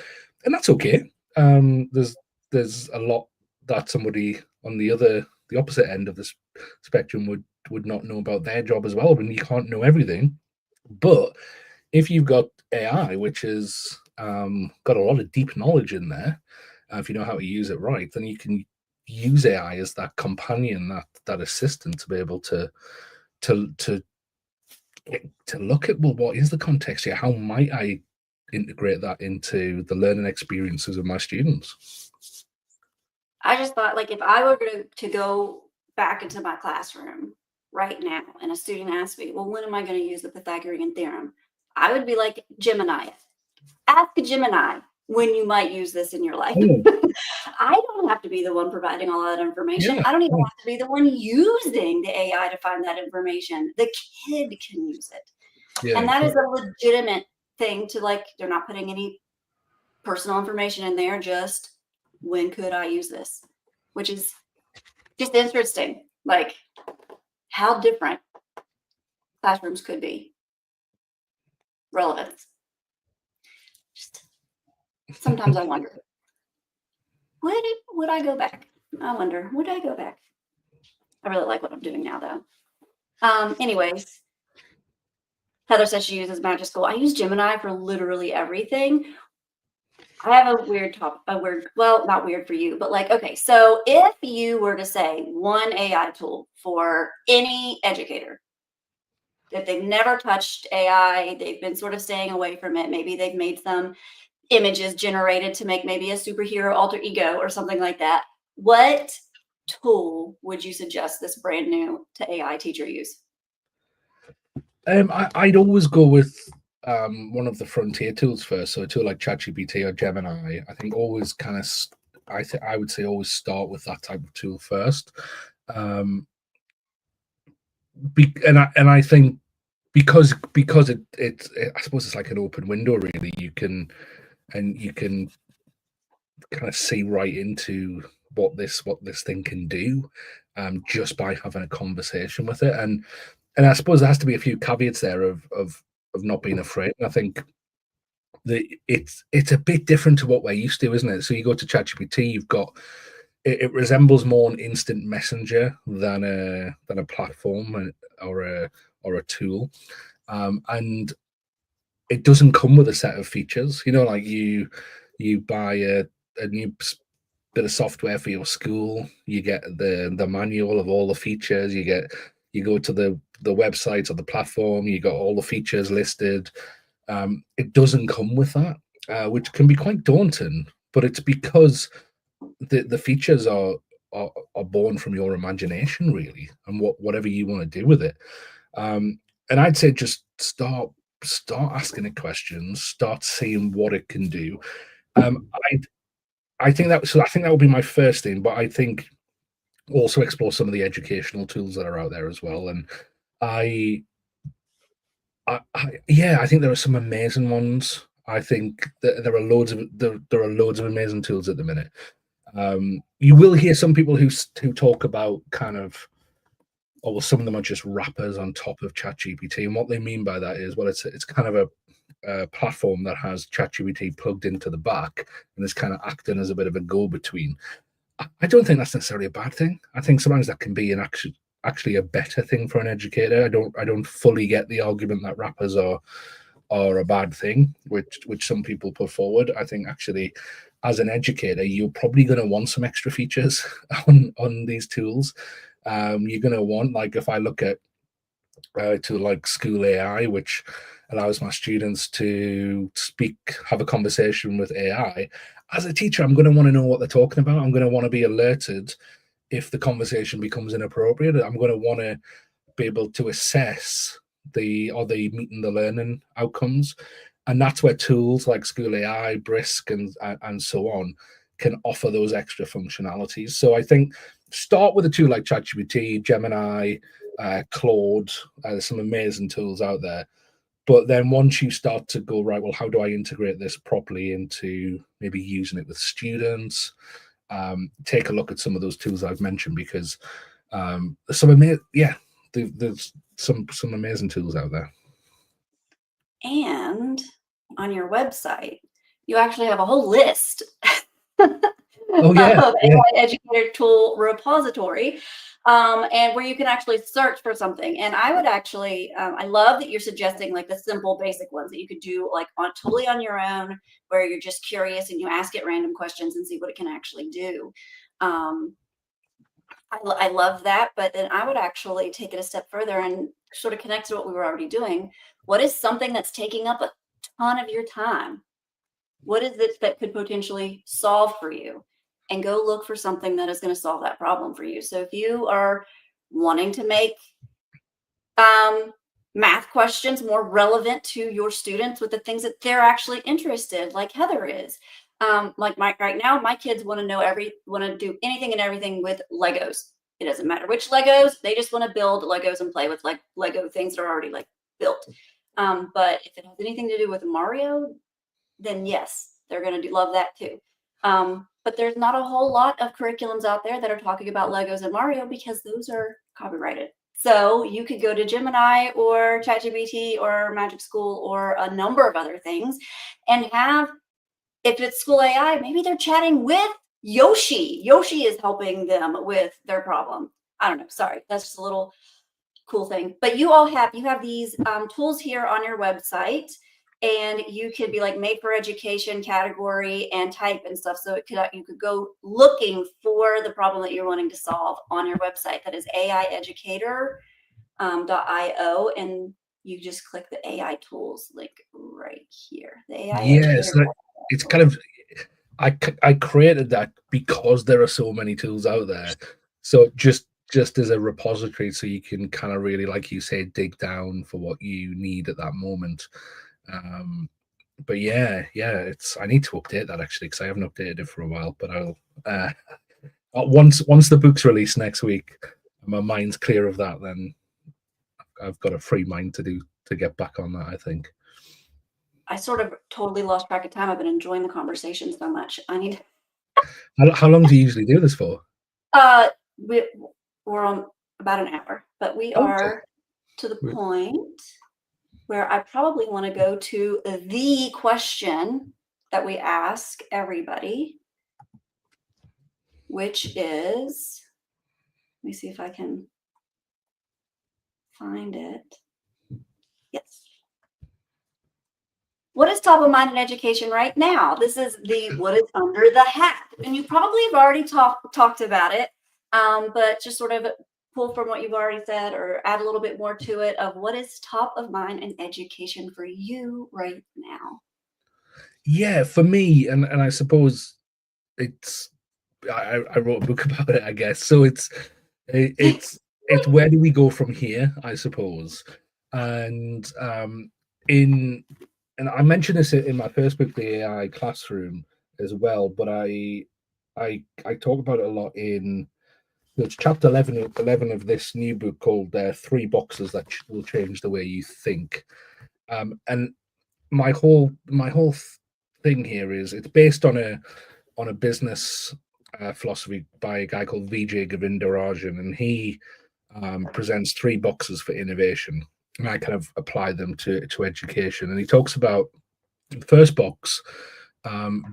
and that's okay. There's a lot that somebody on the opposite end of the spectrum would not know about their job as well, when you can't know everything. But if you've got AI, which has got a lot of deep knowledge in there, if you know how to use it right, then you can use AI as that companion, that assistant, to be able to look at, well, what is the context here? How might I integrate that into the learning experiences of my students? I just thought, like, if I were to go back into my classroom right now and a student asked me, well, when am I going to use the Pythagorean theorem? I would be like, Gemini. Ask Gemini when you might use this in your life. I don't have to be the one providing all that information. I don't even have to be the one using the AI to find that information. The kid can use it. And that is a legitimate thing to, like, they're not putting any personal information in there, just when could I use this? Which is just interesting, like how different classrooms could be. Relevance. Just sometimes I wonder, would I go back? I wonder, would I go back? I really like what I'm doing now, though. Anyways, Heather says she uses Magic School. I use Gemini for literally everything. I have well, not weird for you, but like, okay, so if you were to say one AI tool for any educator, if they've never touched AI, they've been sort of staying away from it, maybe they've made some images generated to make maybe a superhero alter ego or something like that, what tool would you suggest this brand new to AI teacher use? I'd always go with one of the frontier tools first. So a tool like ChatGPT or Gemini. I think always kind of, I would say always start with that type of tool first. And I think because it I suppose it's like an open window really. You can kind of see right into what this thing can do, just by having a conversation with it. And I suppose there has to be a few caveats there of not being afraid. And I think that it's a bit different to what we're used to, isn't it? So you go to ChatGPT, you've got it resembles more an instant messenger than a platform or a tool, and it doesn't come with a set of features. You know, like you buy a new bit of software for your school, you get the manual of all the features. You go to the website or the platform, you got all the features listed. It doesn't come with that, which can be quite daunting. But it's because the features are born from your imagination, really, and whatever you want to do with it. And I'd say just start asking it questions, start seeing what it can do. I think that would be my first thing, but I think also explore some of the educational tools that are out there as well. And I yeah, I think there are some amazing ones. I think that there are loads of amazing tools at the minute. You will hear some people who talk about kind of, oh, well, some of them are just wrappers on top of ChatGPT, and what they mean by that is, well, it's kind of a platform that has ChatGPT plugged into the back and is kind of acting as a bit of a go-between. I don't think that's necessarily a bad thing. I think sometimes that can be actually a better thing for an educator. I don't fully get the argument that wrappers are a bad thing, which some people put forward. I think actually, as an educator, you're probably going to want some extra features on these tools. You're going to want, like, if I look at to like School AI, which allows my students to have a conversation with AI. As a teacher, I'm going to want to know what they're talking about. I'm going to want to be alerted if the conversation becomes inappropriate. I'm going to want to be able to assess are they meeting the learning outcomes, and that's where tools like School AI, Brisk, and so on can offer those extra functionalities. So I think start with a tool like ChatGPT, Gemini, Claude. There's some amazing tools out there. But then once you start to go, right, well, how do I integrate this properly into maybe using it with students? Take a look at some of those tools I've mentioned, because there's some amazing tools out there. And on your website, you actually have a whole list Oh, yeah. of AI educator tool repository, and where you can actually search for something. And I would actually, I love that you're suggesting like the simple, basic ones that you could do like totally on your own, where you're just curious and you ask it random questions and see what it can actually do. I love that, but then I would actually take it a step further and sort of connect to what we were already doing. What is something that's taking up a ton of your time? What is it that could potentially solve for you? And go look for something that is going to solve that problem for you. So if you are wanting to make math questions more relevant to your students with the things that they're actually interested, like Heather is, like right now, my kids want to do anything and everything with Legos. It doesn't matter which Legos, they just want to build Legos and play with like Lego things that are already like built. But if it has anything to do with Mario, then yes, they're going to love that too. But there's not a whole lot of curriculums out there that are talking about Legos and Mario, because those are copyrighted. So you could go to Gemini or ChatGPT or Magic School or a number of other things and have, if it's School AI, maybe they're chatting with Yoshi is helping them with their problem. I don't know. Sorry, that's just a little cool thing. But you have these tools here on your website, and you could be like made for education category and type and stuff. So you could go looking for the problem that you're wanting to solve on your website. That is AIeducator.io, and you just click the AI tools link right here. The AI Yes, Educator. it's kind of, I created that because there are so many tools out there. So just as a repository, so you can kind of really, like you say, dig down for what you need at that moment. But yeah, I need to update that actually, because I haven't updated it for a while. But I'll once the book's released next week, and my mind's clear of that, then I've got a free mind to get back on that, I think. I sort of totally lost track of time. I've been enjoying the conversation so much. I need. How long do you usually do this for? We're on about an hour, but we Okay. are to the point where I probably want to go to the question that we ask everybody, which is, let me see if I can find it. Yes. What is top of mind in education right now? This is the what is under the hat. And you probably have already talked about it, but just sort of pull from what you've already said or add a little bit more to it of what is top of mind in education for you right now. Yeah, for me, and I suppose it's, I wrote a book about it, I guess. So it's where do we go from here, I suppose. And and I mentioned this in my first book, the AI Classroom, as well, but I talk about it a lot in, it's chapter 11 of this new book called Three Boxes That Will Change the Way You Think. And my whole thing here is, it's based on a business philosophy by a guy called Vijay Govindarajan, and he presents 3 boxes for innovation, and I kind of apply them to education. And he talks about the first box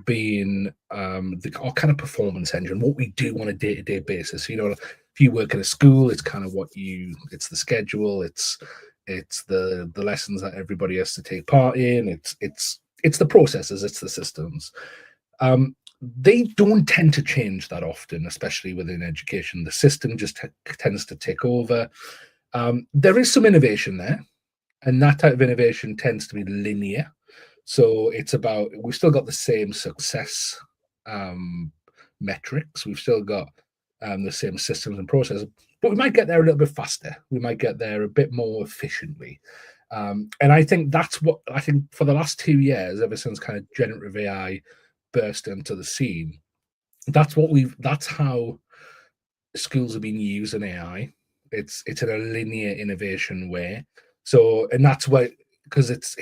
being our kind of performance engine, what we do on a day-to-day basis. You know, if you work in a school, it's kind of it's the schedule, it's the lessons that everybody has to take part in, it's the processes, it's the systems. They don't tend to change that often, especially within education. The system just tends to take over. There is some innovation there, and that type of innovation tends to be linear. So it's about, we've still got the same success metrics. We've still got the same systems and processes, but we might get there a little bit faster. We might get there a bit more efficiently. And I think that's what, I think for the last 2 years, ever since kind of generative AI burst into the scene, that's how schools have been using AI. It's in a linear innovation way. So, and that's why, because it's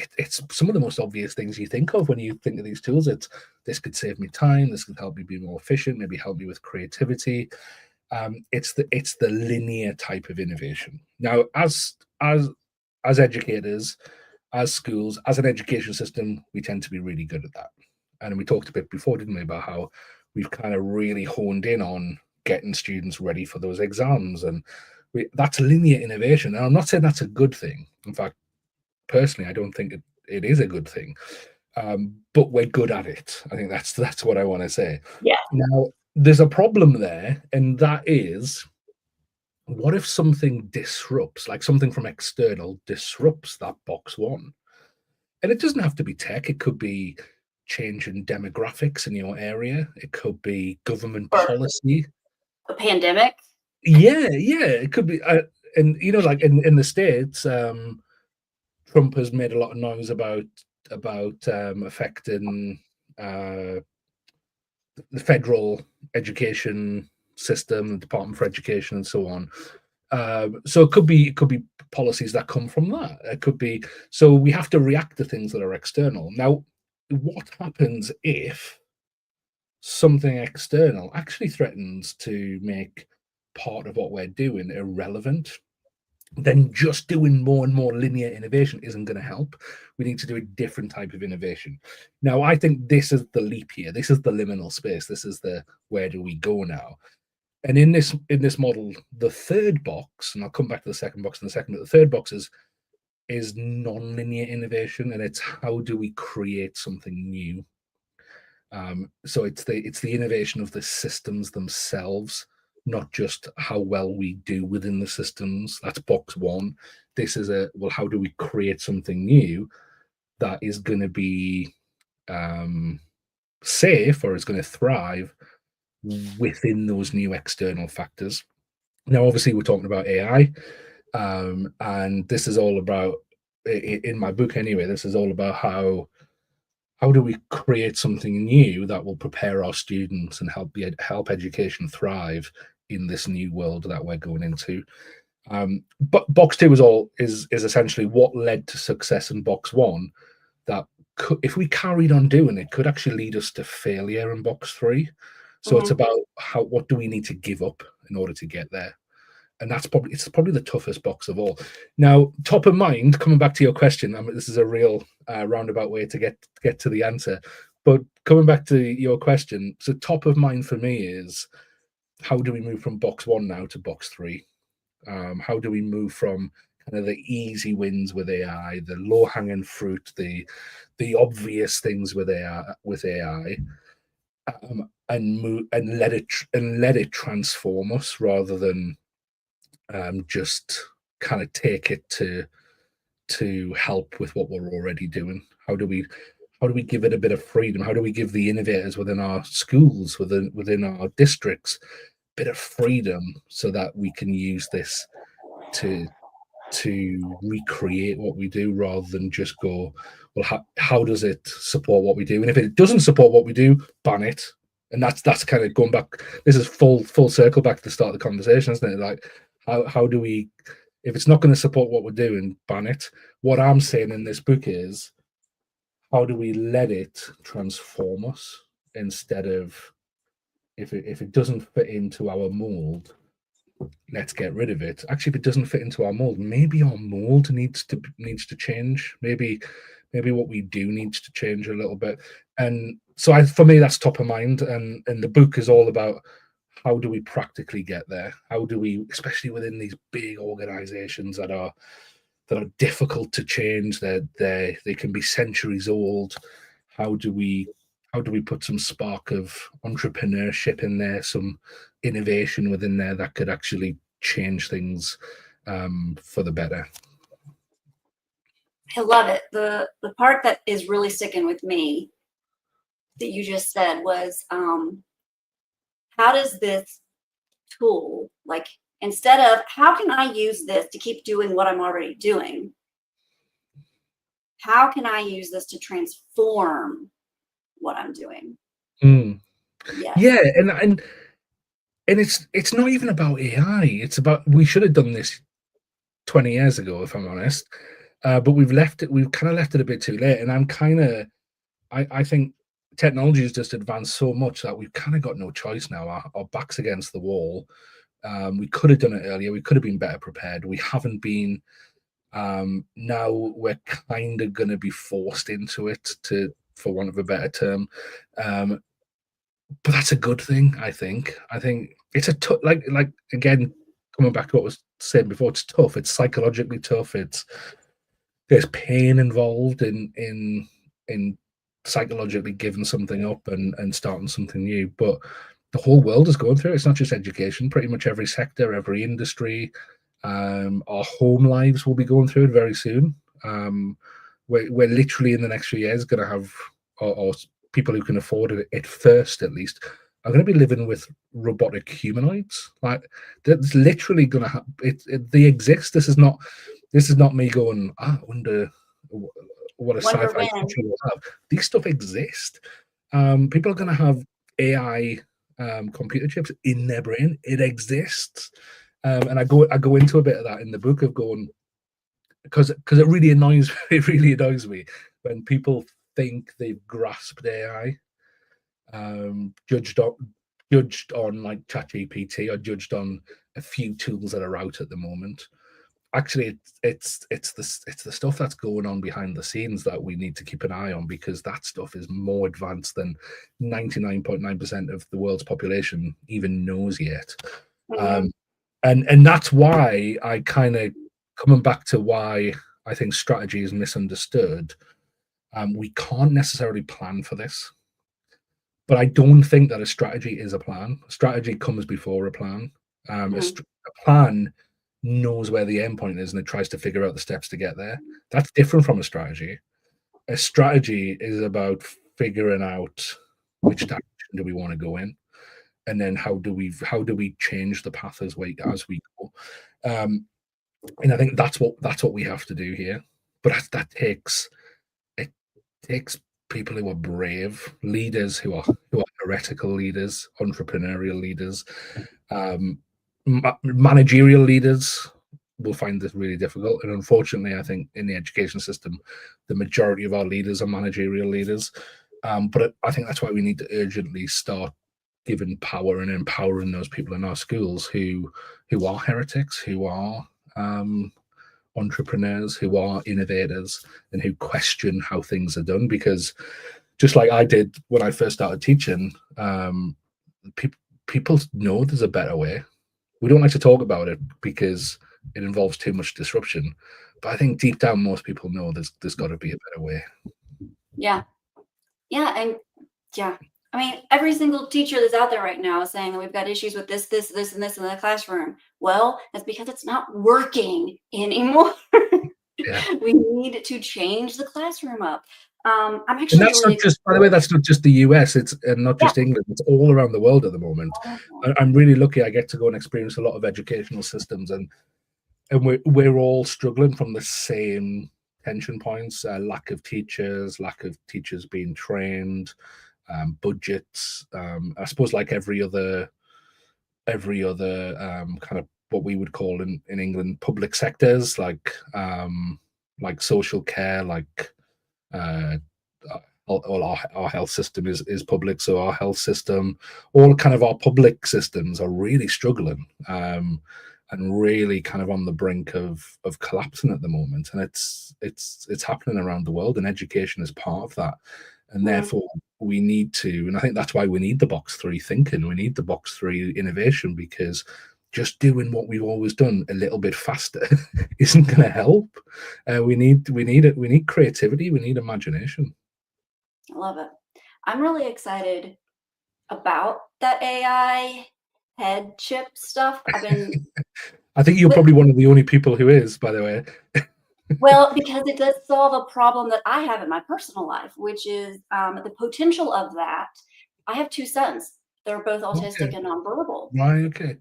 some of the most obvious things you think of when you think of these tools. It's, this could save me time, this could help me be more efficient, maybe help me with creativity. It's the linear type of innovation. Now, as educators, as schools, as an education system, we tend to be really good at that. And we talked a bit before, didn't we, about how we've kind of really honed in on getting students ready for those exams, and that's linear innovation. And I'm not saying that's a good thing. In fact, personally, I don't think it is a good thing. But we're good at it. I think that's what I want to say. Yeah. Now, there's a problem there, and that is, what if something disrupts, like something from external disrupts that box one? And it doesn't have to be tech. It could be change in demographics in your area. It could be government policy. A pandemic. Yeah, it could be. And you know, like in the States, Trump has made a lot of noise about affecting the federal education system, the Department for Education, and so on. So it could be policies that come from that. It could be, so we have to react to things that are external. Now, what happens if something external actually threatens to make part of what we're doing irrelevant? then just doing more and more linear innovation isn't going to help. We need to do a different type of innovation. Now, I think this is the leap here. This is the liminal space. This is the where do we go now? And in this model, the third box, and I'll come back to the second box in a second, but the third box is non-linear innovation, and it's how do we create something new. So it's the innovation of the systems themselves, not just how well we do within the systems. That's box one. This is how do we create something new that is going to be safe or is going to thrive within those new external factors. Now, obviously, we're talking about AI, and this is all about, in my book anyway, this is all about how do we create something new that will prepare our students and help education thrive in this new world that we're going into. But box two is essentially what led to success in box one. That if we carried on doing it, could actually lead us to failure in box three. So it's about what do we need to give up in order to get there. And it's probably the toughest box of all. Now, top of mind, coming back to your question, I mean, this is a real roundabout way to get to the answer. But coming back to your question, so top of mind for me is how do we move from box one now to box three? How do we move from kind of the easy wins with AI, the low hanging fruit, the obvious things with AI, and let it transform us rather than just kind of take it to help with what we're already doing. How do we give it a bit of freedom? How do we give the innovators within our schools, within our districts, a bit of freedom so that we can use this to recreate what we do rather than just go, well, how does it support what we do? And if it doesn't support what we do, ban it. And that's kind of going back. This is full circle back to the start of the conversation, isn't it? Like, how do we, if it's not going to support what we're doing, ban it? What I'm saying in this book is, how do we let it transform us instead of, if it doesn't fit into our mold, let's get rid of it. Actually, if it doesn't fit into our mold, maybe our mold needs to change. Maybe what we do needs to change a little bit. And so for me, that's top of mind. And the book is all about how do we practically get there? How do we, especially within these big organizations that are difficult to change, they can be centuries old. How do we put some spark of entrepreneurship in there, some innovation within there that could actually change things for the better? I love it. The part that is really sticking with me that you just said was, how does this tool, like, instead of how can I use this to keep doing what I'm already doing, how can I use this to transform what I'm doing? Yes. Yeah, and it's not even about AI. It's about, we should have done this 20 years ago, if I'm honest. But we've kind of left it a bit too late. And I think technology has just advanced so much that we've kind of got no choice now. Our back's against the wall. We could have done it earlier. We could have been better prepared. We haven't been. Now we're kind of going to be forced into it, for want of a better term. But that's a good thing, I think. I think it's like again, coming back to what I was saying before, it's tough. It's psychologically tough. There's pain involved in psychologically giving something up and starting something new. But the whole world is going through it. It's not just education. Pretty much every sector, every industry, our home lives will be going through it very soon. We're literally in the next few years going to have, or people who can afford it first at least, are going to be living with robotic humanoids. Like, that's literally going to happen. They exist. This is not me going, I wonder what a sci-fi future will have. These stuff exist. People are going to have AI computer chips in their brain. It exists. And I go into a bit of that in the book of going, because it really annoys me when people think they've grasped AI, judged on like ChatGPT, or judged on a few tools that are out at the moment. actually it's the stuff that's going on behind the scenes that we need to keep an eye on, because that stuff is more advanced than 99.9% of the world's population even knows yet. And that's why I kind of, coming back to why I think strategy is misunderstood. We can't necessarily plan for this, but I don't think that a strategy is a plan. A strategy comes before a plan. A plan knows where the end point is and it tries to figure out the steps to get there. That's different from a strategy. A strategy is about figuring out which direction do we want to go in, and then how do we change the path as we go. And I think that's what we have to do here. But that takes people who are brave, leaders who are heretical leaders, entrepreneurial leaders, managerial leaders will find this really difficult. And unfortunately, I think in the education system, the majority of our leaders are managerial leaders. But I think that's why we need to urgently start giving power and empowering those people in our schools who are heretics, who are entrepreneurs, who are innovators, and who question how things are done. Because just like I did when I first started teaching, people know there's a better way. We don't like to talk about it because it involves too much disruption, but I think deep down most people know there's got to be a better way. Yeah. I mean, every single teacher that's out there right now is saying that we've got issues with this, and this in the classroom. Well, that's because it's not working anymore. Yeah. We need to change the classroom up. I'm actually. And that's not just, by the way, that's not just the US. It's not just England. It's all around the world at the moment. I'm really lucky. I get to go and experience a lot of educational systems, and we're all struggling from the same tension points: lack of teachers being trained, budgets. I suppose like every other kind of what we would call in England public sectors, like social care, like all our health system is public, so our health system, all kind of our public systems are really struggling, and really kind of on the brink of collapsing at the moment. And it's happening around the world, and education is part of that. And therefore we need to, and I think that's why we need the box 3 thinking, we need the box 3 innovation, because just doing what we've always done a little bit faster isn't going to help. We need it. We need creativity. We need imagination. I love it. I'm really excited about that AI head chip stuff. I think you're probably one of the only people who is, by the way. Well, because it does solve a problem that I have in my personal life, which is the potential of that. I have 2 sons. They're both autistic and nonverbal. Right, okay.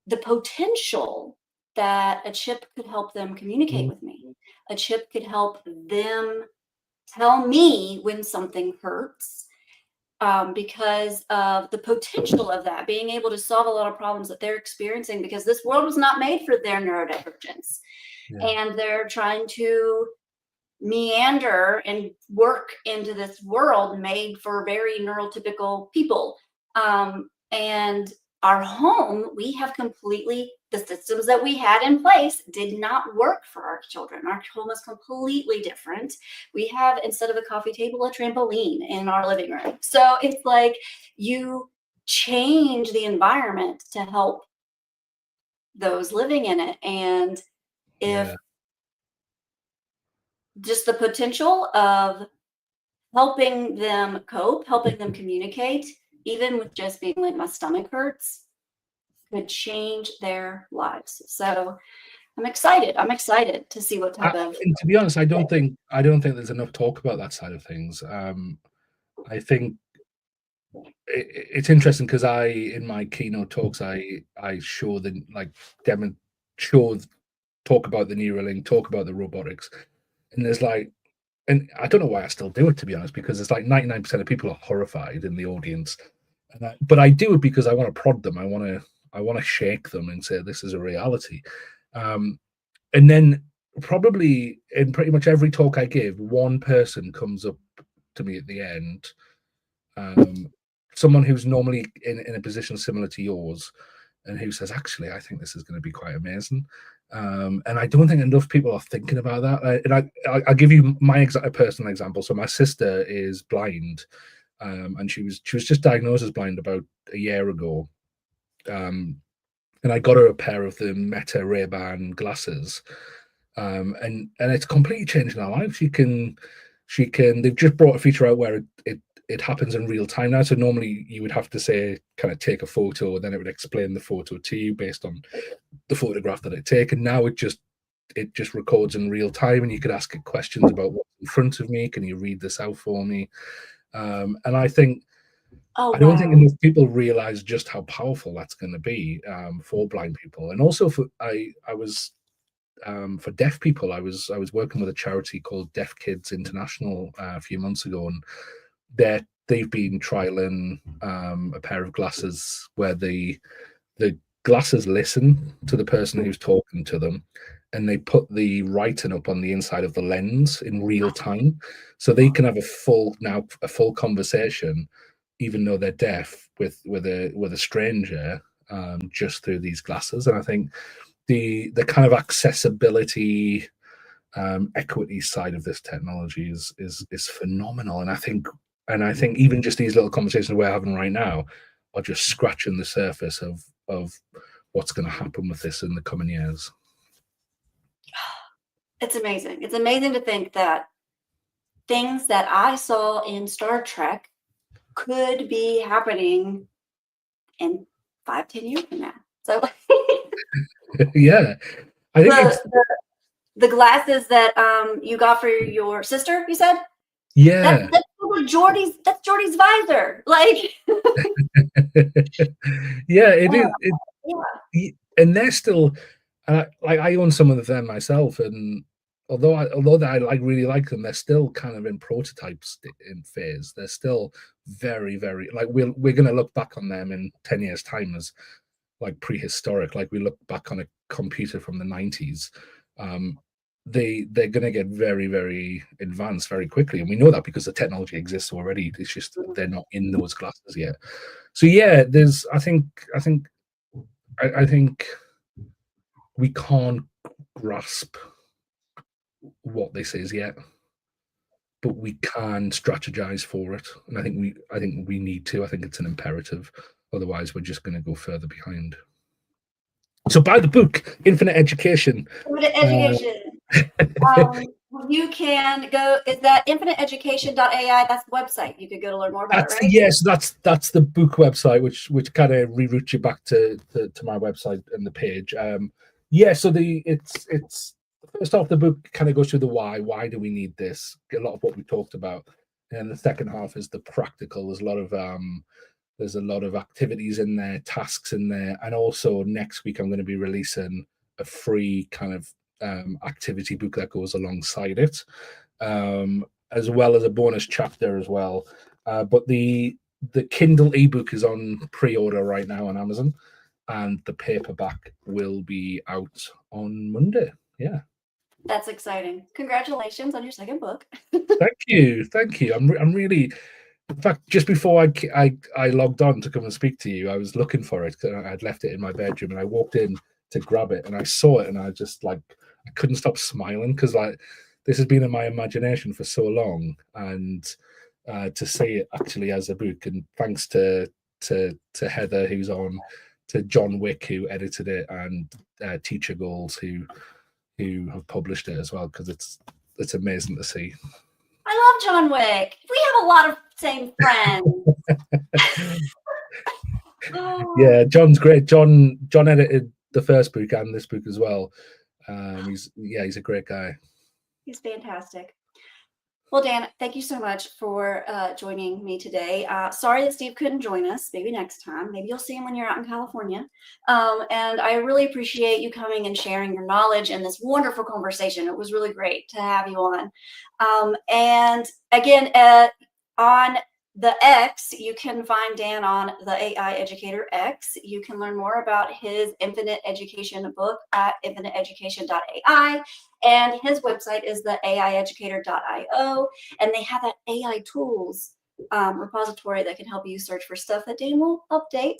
The potential that a chip could help them communicate with me. A chip could help them tell me when something hurts, because of the potential of that, being able to solve a lot of problems that they're experiencing, because this world was not made for their neurodivergence. And they're trying to meander and work into this world made for very neurotypical people. And our home, we have completely, the systems that we had in place did not work for our children. Our home is completely different. We have, instead of a coffee table, a trampoline in our living room. So it's like you change the environment to help those living in it. And if just the potential of helping them cope, helping them communicate, even with just being like, my stomach hurts, could change their lives. So I'm excited. I'm excited to see what type of. And to be honest, I don't think there's enough talk about that side of things. I think it's interesting because in my keynote talks, I show the talk about the Neuralink, talk about the robotics, and there's like, and I don't know why I still do it, to be honest, because it's like 99% of people are horrified in the audience, but I do it because I want to prod them. I want to shake them and say this is a reality. And then probably in pretty much every talk I give, one person comes up to me at the end, someone who's normally in a position similar to yours, and who says, actually, I think this is going to be quite amazing. And I don't think enough people are thinking about that. And I'll give you my a personal example. So my sister is blind, and she was just diagnosed as blind about a year ago. And I got her a pair of the Meta Ray-Ban glasses, and it's completely changed her life. They've just brought a feature out where it happens in real time now. So normally you would have to say, kind of take a photo, then it would explain the photo to you based on the photograph that it take. And now it just records in real time, and you could ask it questions about what's in front of me. Can you read this out for me? And I think, Oh, I don't think wow. enough people realize just how powerful that's going to be for blind people, and also for for deaf people. I was working with a charity called Deaf Kids International a few months ago, and they've been trialing a pair of glasses where the glasses listen to the person who's talking to them, and they put the writing up on the inside of the lens in real time, so they can have a full conversation, even though they're deaf, with a stranger, just through these glasses. And I think the kind of accessibility, equity side of this technology is phenomenal. And I think even just these little conversations we're having right now are just scratching the surface of what's going to happen with this in the coming years. It's amazing. It's amazing to think that things that I saw in Star Trek could be happening in 5-10 years from now. So Yeah, I think it's the glasses that you got for your sister, you said? yeah. That's probably Jordy's visor. Like Yeah, it is. yeah. And they're still, I own some of them myself, and although I really like them, they're still kind of in prototype in phase. They're still very, very, like, we're going to look back on them in 10 years time as like prehistoric. Like, we look back on a computer from the 90s. They're going to get very, very advanced very quickly, and we know that because the technology exists already. It's just they're not in those glasses yet. So yeah, I think we can't grasp what this is yet, but we can strategize for it, and I think we need to. I think it's an imperative. Otherwise, we're just going to go further behind. So buy the book, Infinite Education. Infinite Education. You can go. Is that infiniteeducation.ai? That's the website. You could go to learn more about it, right? Yes, that's the book website, which kind of reroutes you back to my website and the page. Yeah, so it's first off, the book kind of goes through the why. Why do we need this? A lot of what we talked about, and the second half is the practical. There's a lot of activities in there, tasks in there, and also next week I'm going to be releasing a free kind of activity book that goes alongside it, as well as a bonus chapter as well. But the Kindle ebook is on pre-order right now on Amazon, and the paperback will be out on Monday. Yeah. That's exciting. Congratulations on your second book. Thank you. I'm really, in fact, just before I logged on to come and speak to you, I was looking for it. I'd left it in my bedroom, and I walked in to grab it, and I saw it, and I just I couldn't stop smiling, because this has been in my imagination for so long, and to see it actually as a book, and thanks to Heather, who's on, to John Wick, who edited it, and Teacher Goals, who have published it as well, because it's amazing to see. I love John Wick. We have a lot of same friends. Yeah, John's great. John edited the first book and this book as well. He's a great guy. He's fantastic. Well, Dan, thank you so much for joining me today. Sorry that Steve couldn't join us. Maybe next time. Maybe you'll see him when you're out in California. And I really appreciate you coming and sharing your knowledge in this wonderful conversation. It was really great to have you on. And again, on the X, you can find Dan on the AI Educator X. You can learn more about his Infinite Education book at infiniteeducation.ai. And his website is the AIeducator.io. And they have that AI tools repository that can help you search for stuff that Dan will update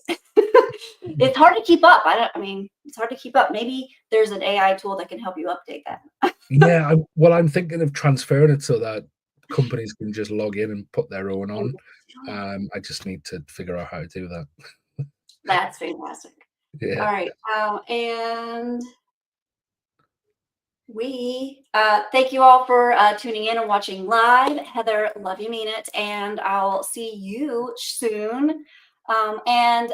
It's hard to keep up. It's hard to keep up. Maybe there's an AI tool that can help you update that. Yeah, I'm thinking of transferring it so that companies can just log in and put their own on. I just need to figure out how to do that. That's fantastic. Yeah. All right. And we thank you all for tuning in and watching live. Heather, love you, mean it. And I'll see you soon. And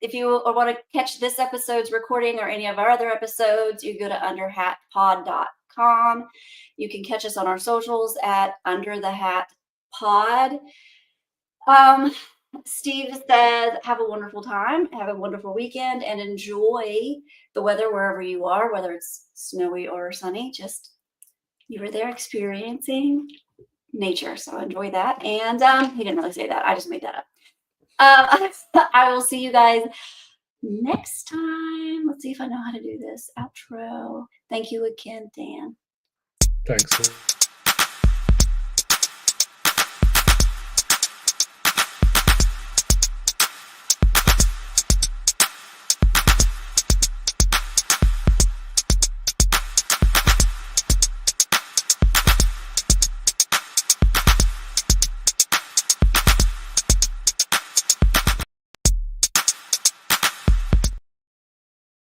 if you want to catch this episode's recording or any of our other episodes, you go to underhatpod.com. You can catch us on our socials at Under the Hat Pod. Steve says, have a wonderful time, have a wonderful weekend, and enjoy the weather wherever you are, whether it's snowy or sunny. Just you were there experiencing nature, so enjoy that. And he didn't really say that. I just made that up. I will see you guys next time. Let's see if I know how to do this outro. Thank you again, Dan. Thanks.